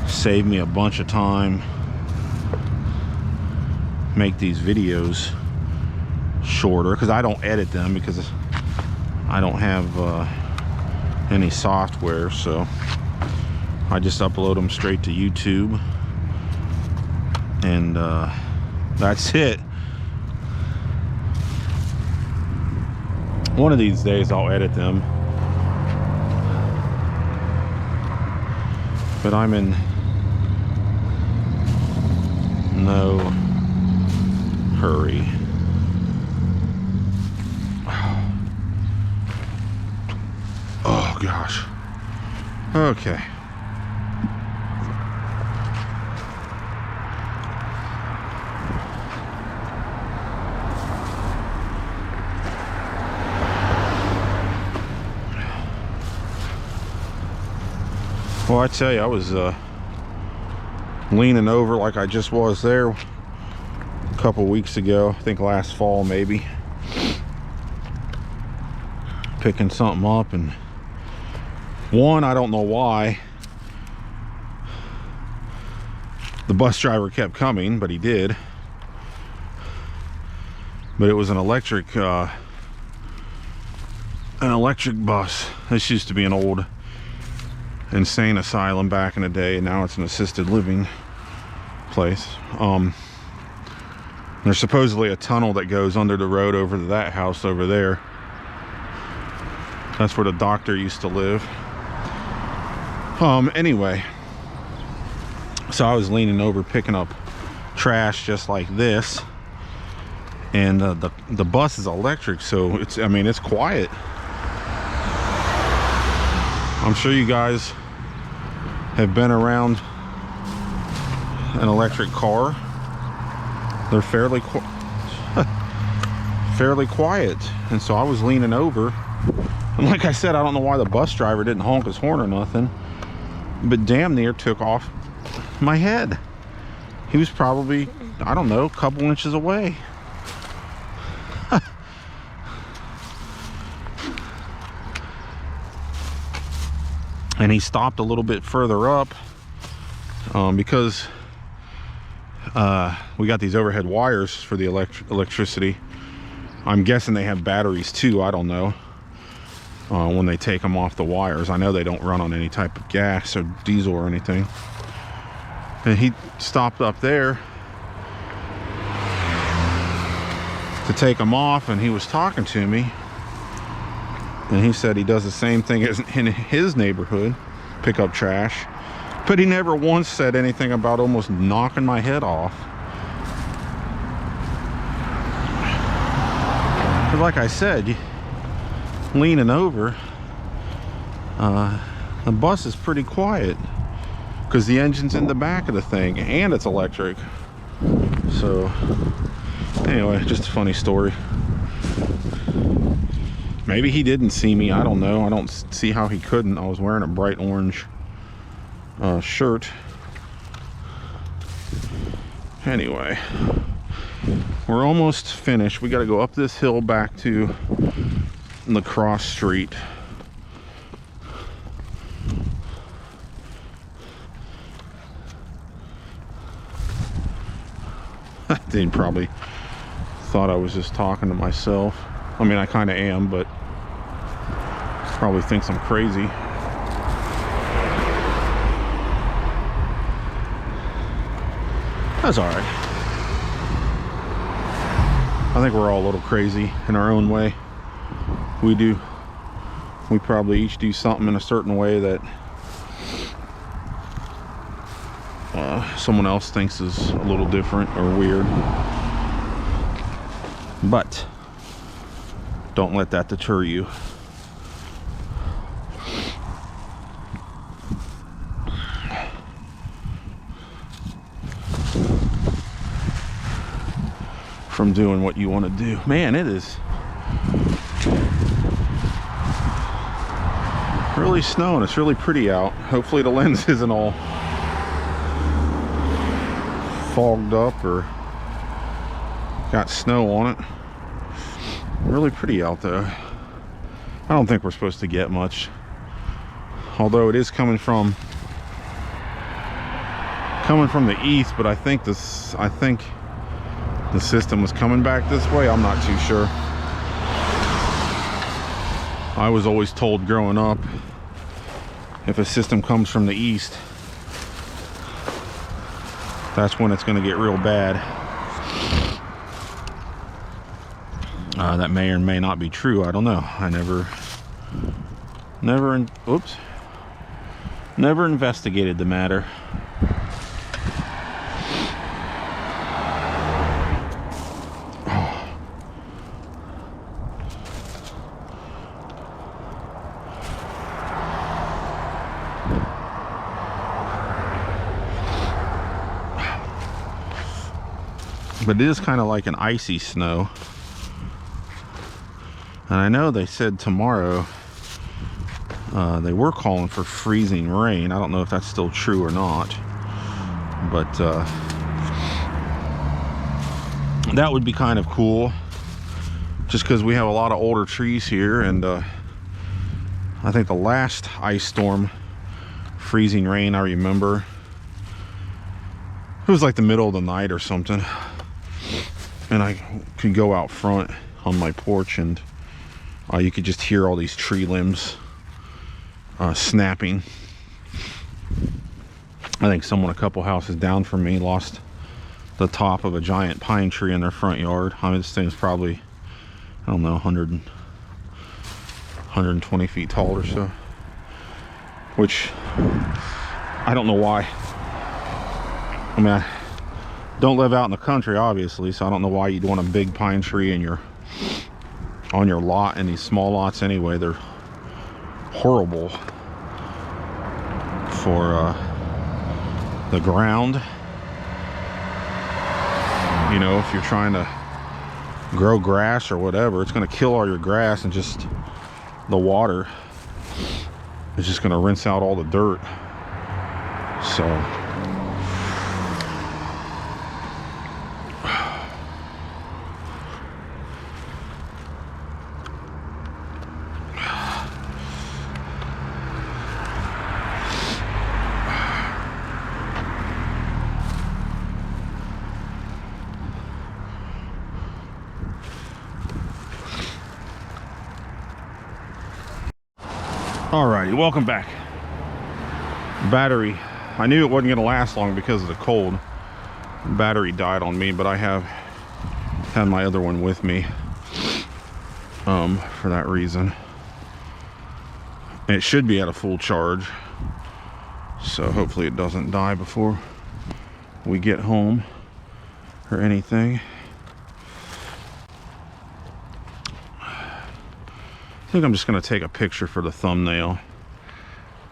Save me a bunch of time, make these videos shorter, because I don't edit them because I don't have any software, so I just upload them straight to YouTube, and that's it. One of these days I'll edit them, but I'm in no hurry. Oh gosh. Okay. Well, I tell you, I was leaning over like I just was there a couple weeks ago, I think last fall maybe, picking something up, and One, I don't know why the bus driver kept coming, but he did. But it was an electric bus. This used to be an old insane asylum back in the day, and now it's an assisted living place. There's supposedly a tunnel that goes under the road over to that house over there. That's where the doctor used to live. Anyway, so I was leaning over picking up trash just like this, and the bus is electric, so it's, I mean, it's quiet. I'm sure you guys have been around an electric car. They're fairly quiet, and so I was leaning over, and like I said, I don't know why the bus driver didn't honk his horn or nothing, but damn near took off my head. He was probably, I don't know, a couple inches away. And he stopped a little bit further up because we got these overhead wires for the electricity. I'm guessing they have batteries too, I don't know, when they take them off the wires. I know they don't run on any type of gas or diesel or anything. And he stopped up there to take them off, and he was talking to me, and he said he does the same thing as in his neighborhood, pick up trash, but he never once said anything about almost knocking my head off. But like I said, leaning over, the bus is pretty quiet because the engine's in the back of the thing and it's electric. So anyway, just a funny story. Maybe he didn't see me, I don't know. I don't see how he couldn't. I was wearing a bright orange shirt. Anyway, we're almost finished. We got to go up this hill back to the cross street. They probably thought I was just talking to myself. I mean, I kind of am, but probably thinks I'm crazy. That's all right. I think we're all a little crazy in our own way. We probably each do something in a certain way that someone else thinks is a little different or weird. But don't let that deter you. From doing what you want to do. Man, it is really snowing. It's really pretty out. Hopefully the lens isn't all fogged up or got snow on it. Really pretty out though. I don't think we're supposed to get much, although it is coming from the east, but I think the system was coming back this way. I'm not too sure. I was always told growing up, if a system comes from the east, that's when it's going to get real bad. That may or may not be true. I don't know. I never investigated the matter. But it is kind of like an icy snow. And I know they said tomorrow they were calling for freezing rain. I don't know if that's still true or not, but that would be kind of cool, just because we have a lot of older trees here, and I think the last ice storm, freezing rain, I remember, it was like the middle of the night or something, and I could go out front on my porch, and you could just hear all these tree limbs snapping. I think someone a couple houses down from me lost the top of a giant pine tree in their front yard. I mean, this thing's probably, I don't know, 120 feet tall or so, which I don't know why. I mean, I don't live out in the country, obviously, so I don't know why you'd want a big pine tree on your lot. And these small lots anyway, they're horrible for the ground. You know, if you're trying to grow grass or whatever, it's going to kill all your grass, and just the water is just going to rinse out all the dirt. So alrighty, welcome back. Battery, I knew it wasn't going to last long because of the cold. Battery died on me, but I have had my other one with me for that reason. And it should be at a full charge, so hopefully it doesn't die before we get home or anything. I think I'm just going to take a picture for the thumbnail,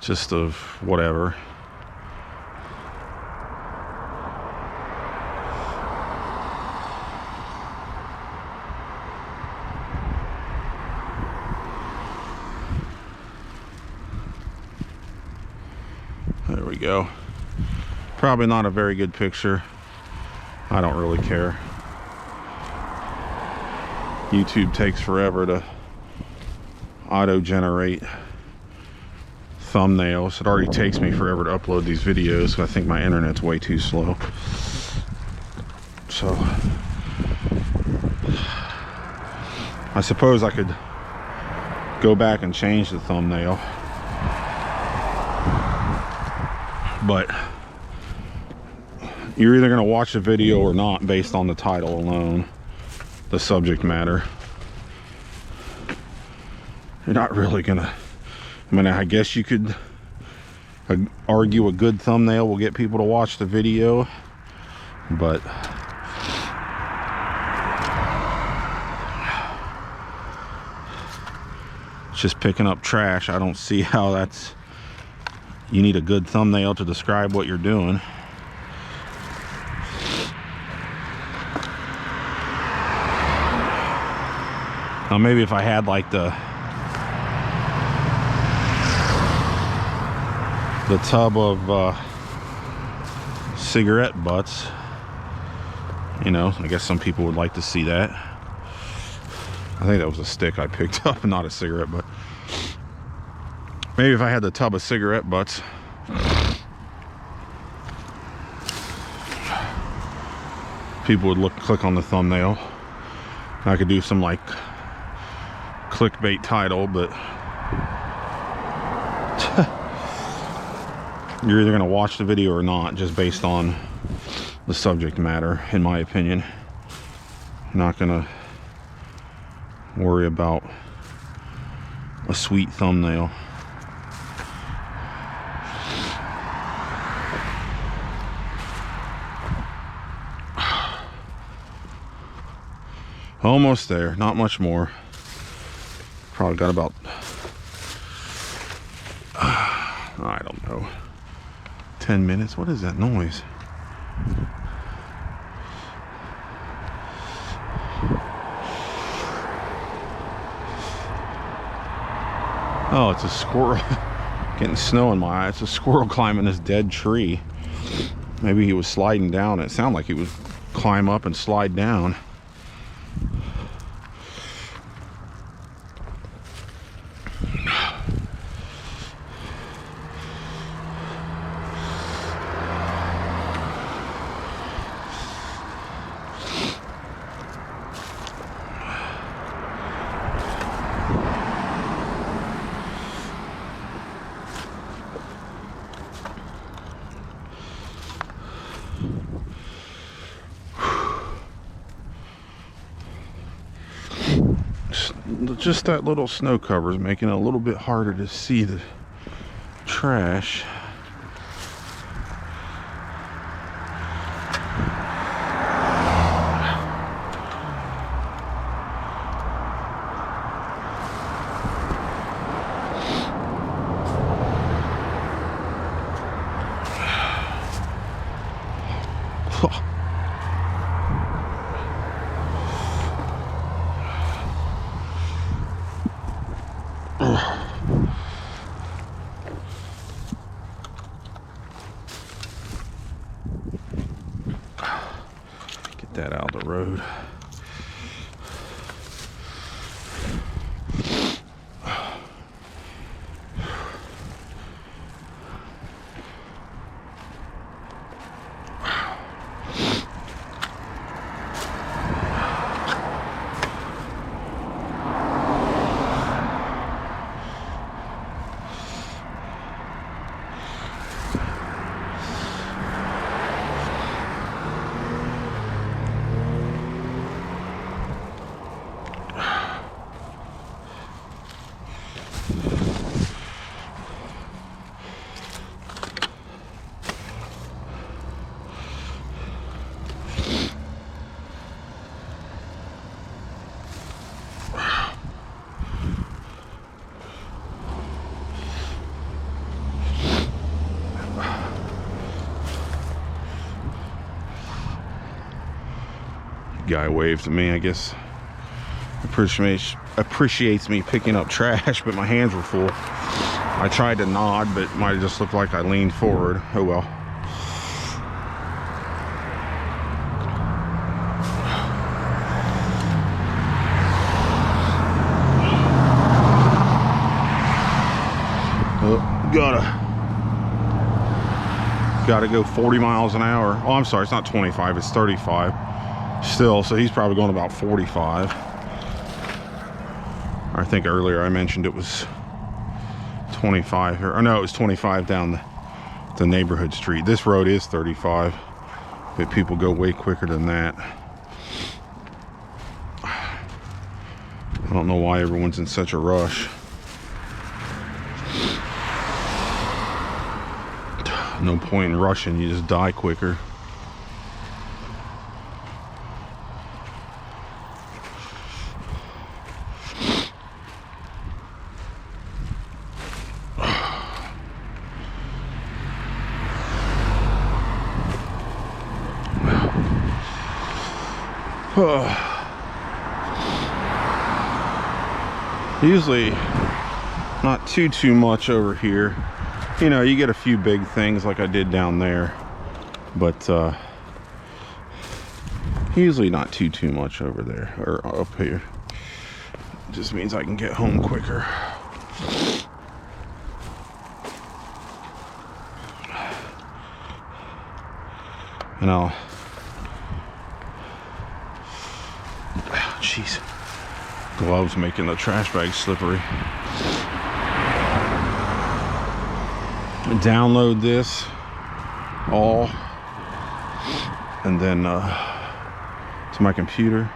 just of whatever. There we go. Probably not a very good picture. I don't really care. YouTube takes forever to auto-generate thumbnails. It already takes me forever to upload these videos. I think my internet's way too slow. So I suppose I could go back and change the thumbnail, but you're either going to watch the video or not based on the title alone, the subject matter. You're not really gonna, I mean, I guess you could argue a good thumbnail will get people to watch the video, but it's just picking up trash. I don't see how that's, you need a good thumbnail to describe what you're doing. Now maybe if I had like the tub of cigarette butts, you know, I guess some people would like to see that. I think that was a stick I picked up and not a cigarette butt. Maybe if I had the tub of cigarette butts, people would click on the thumbnail. I could do some like clickbait title, but you're either going to watch the video or not, just based on the subject matter, in my opinion. You're not going to worry about a sweet thumbnail. Almost there, not much more. Probably got about, I don't know, 10 minutes. What is that noise? Oh, it's a squirrel. Getting snow in my eye. It's a squirrel climbing this dead tree. Maybe he was sliding down. It sounded like he would climb up and slide down. just that little snow cover is making it a little bit harder to see the trash. Get that out of the road. Guy waved to me, I guess appreciates me picking up trash, but my hands were full. I tried to nod, but it might have just looked like I leaned forward. Oh well. Oh, gotta go 40 miles an hour. Oh, I'm sorry, it's not 25, it's 35 still, so he's probably going about 45. I think earlier I mentioned it was 25, or no, it was 25 down the neighborhood street. This road is 35, but people go way quicker than that. I don't know why everyone's in such a rush. No point in rushing, you just die quicker. Usually not too much over here. You know, you get a few big things like I did down there, but usually not too much over there or up here. It just means I can get home quicker. And I'll, jeez, gloves making the trash bag slippery. Download this all and then to my computer,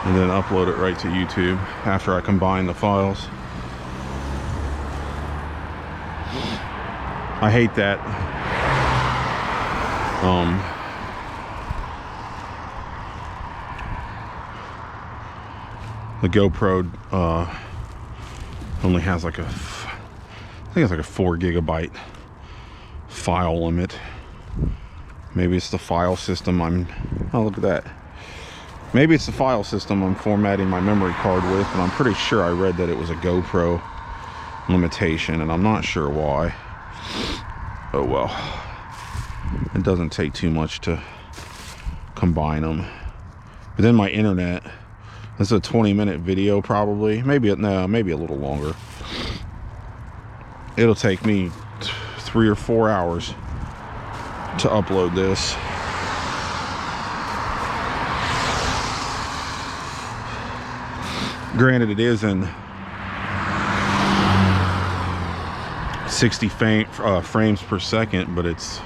and then upload it right to YouTube after I combine the files. I hate that the GoPro only has like I think it's like a 4 gigabyte file limit. Maybe it's the file system oh, look at that. Maybe it's the file system I'm formatting my memory card with, but I'm pretty sure I read that it was a GoPro limitation, and I'm not sure why. Oh well. It doesn't take too much to combine them. But then my internet, this is a 20-minute video probably. Maybe a little longer. It'll take me 3 or 4 hours to upload this. Granted, it is in 60 frames per second, but it's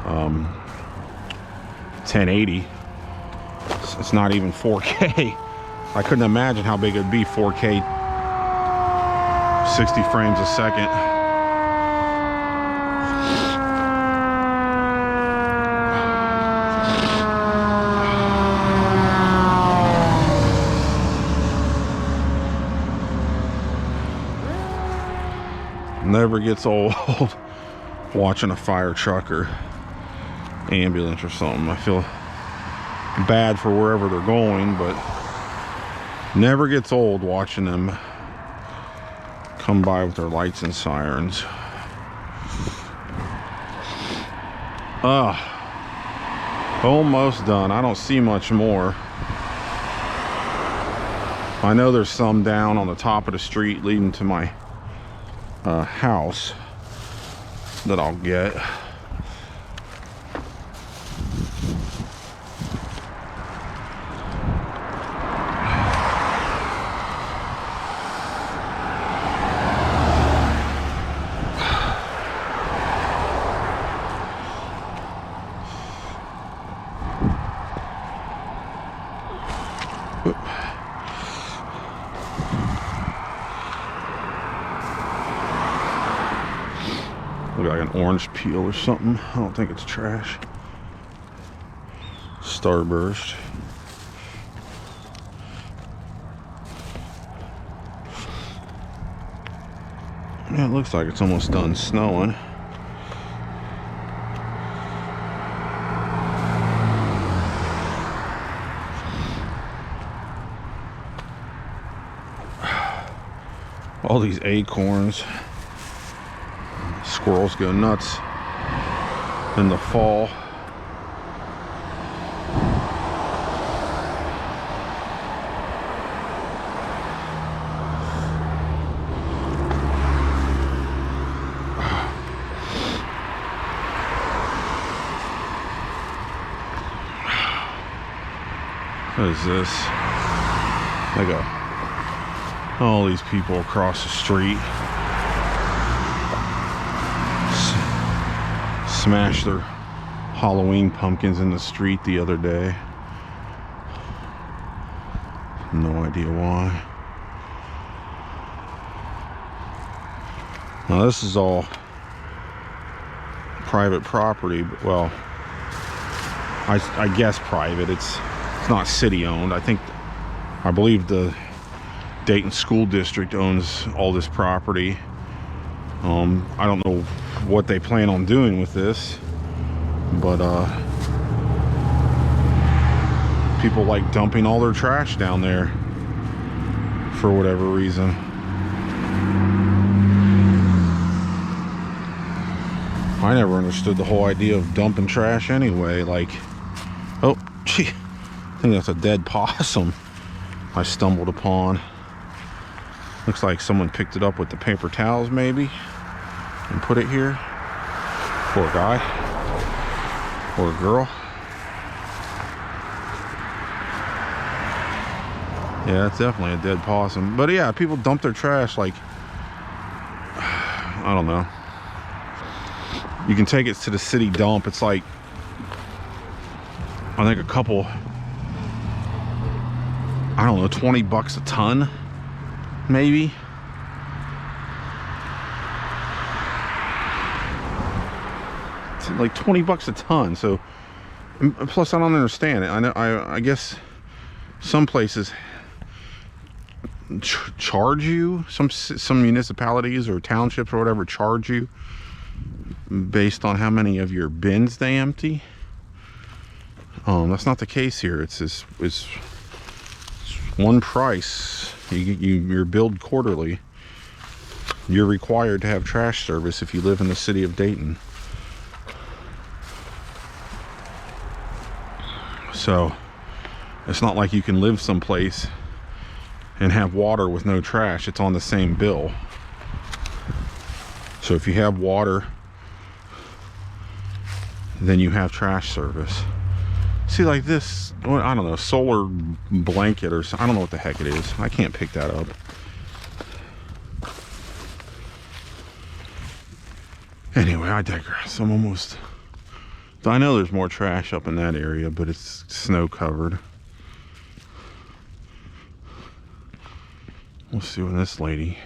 1080. It's not even 4K. I couldn't imagine how big it'd be, 4K, 60 frames a second. Never gets old watching a fire truck or ambulance or something. I feel bad for wherever they're going, but never gets old watching them come by with their lights and sirens. Almost done. I don't see much more. I know there's some down on the top of the street leading to my house that I'll get. Look like an orange peel or something. I don't think it's trash. Starburst. Yeah, it looks like it's almost done snowing. All these acorns. Squirrels go nuts in the fall. What is this? Like all these people across the street smashed their Halloween pumpkins in the street the other day. No idea why. Now this is all private property, but well, I guess private. It's not city owned. I believe the Dayton School District owns all this property. I don't know what they plan on doing with this, but people like dumping all their trash down there for whatever reason. I never understood the whole idea of dumping trash anyway. Like, oh gee, I think that's a dead possum I stumbled upon. Looks like someone picked it up with the paper towels maybe and put it here. Poor guy or girl. Yeah, it's definitely a dead possum. But yeah, people dump their trash like, I don't know. You can take it to the city dump. It's like, I think a couple, I don't know, 20 bucks a ton maybe. It's like 20 bucks a ton. So plus I don't understand it. I guess some places charge you, some municipalities or townships or whatever charge you based on how many of your bins they empty. That's not the case here. It's one price. You're billed quarterly. You're required to have trash service if you live in the city of Dayton. So it's not like you can live someplace and have water with no trash. It's on the same bill. So if you have water, then you have trash service. See, like this, I don't know, solar blanket or something. I don't know what the heck it is. I can't pick that up. Anyway, I digress. I know there's more trash up in that area, but it's snow covered. Let's see what this lady,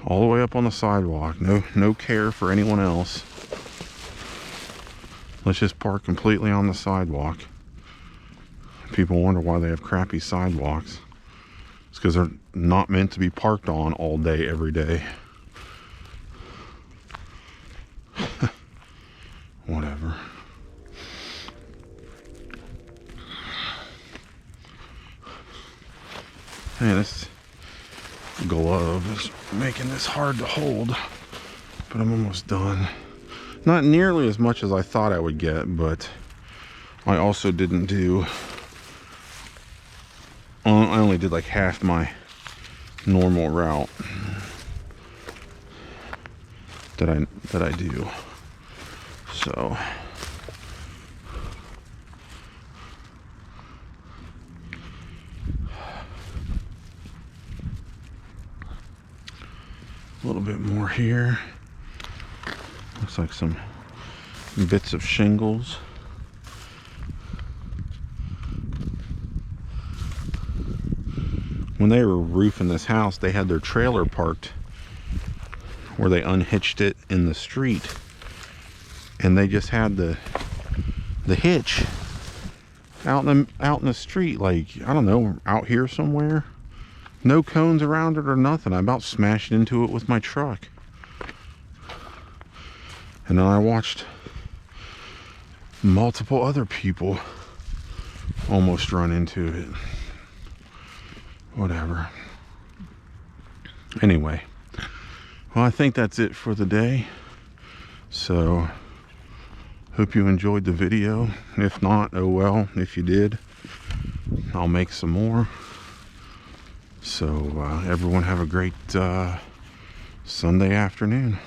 all the way up on the sidewalk, no care for anyone else. Let's just park completely on the sidewalk. People wonder why they have crappy sidewalks. It's because they're not meant to be parked on all day, every day. Whatever. Man, this glove is making this hard to hold, but I'm almost done. Not nearly as much as I thought I would get, but I also didn't do, I only did like half my normal route that I do. So a little bit more here. Looks like some bits of shingles. When they were roofing this house, they had their trailer parked where they unhitched it in the street, and they just had the hitch out in the street, like, I don't know, out here somewhere. No cones around it or nothing. I about smashed into it with my truck. And then I watched multiple other people almost run into it. Whatever. Anyway, well, I think that's it for the day. So, hope you enjoyed the video. If not, oh well. If you did, I'll make some more. So, everyone have a great Sunday afternoon.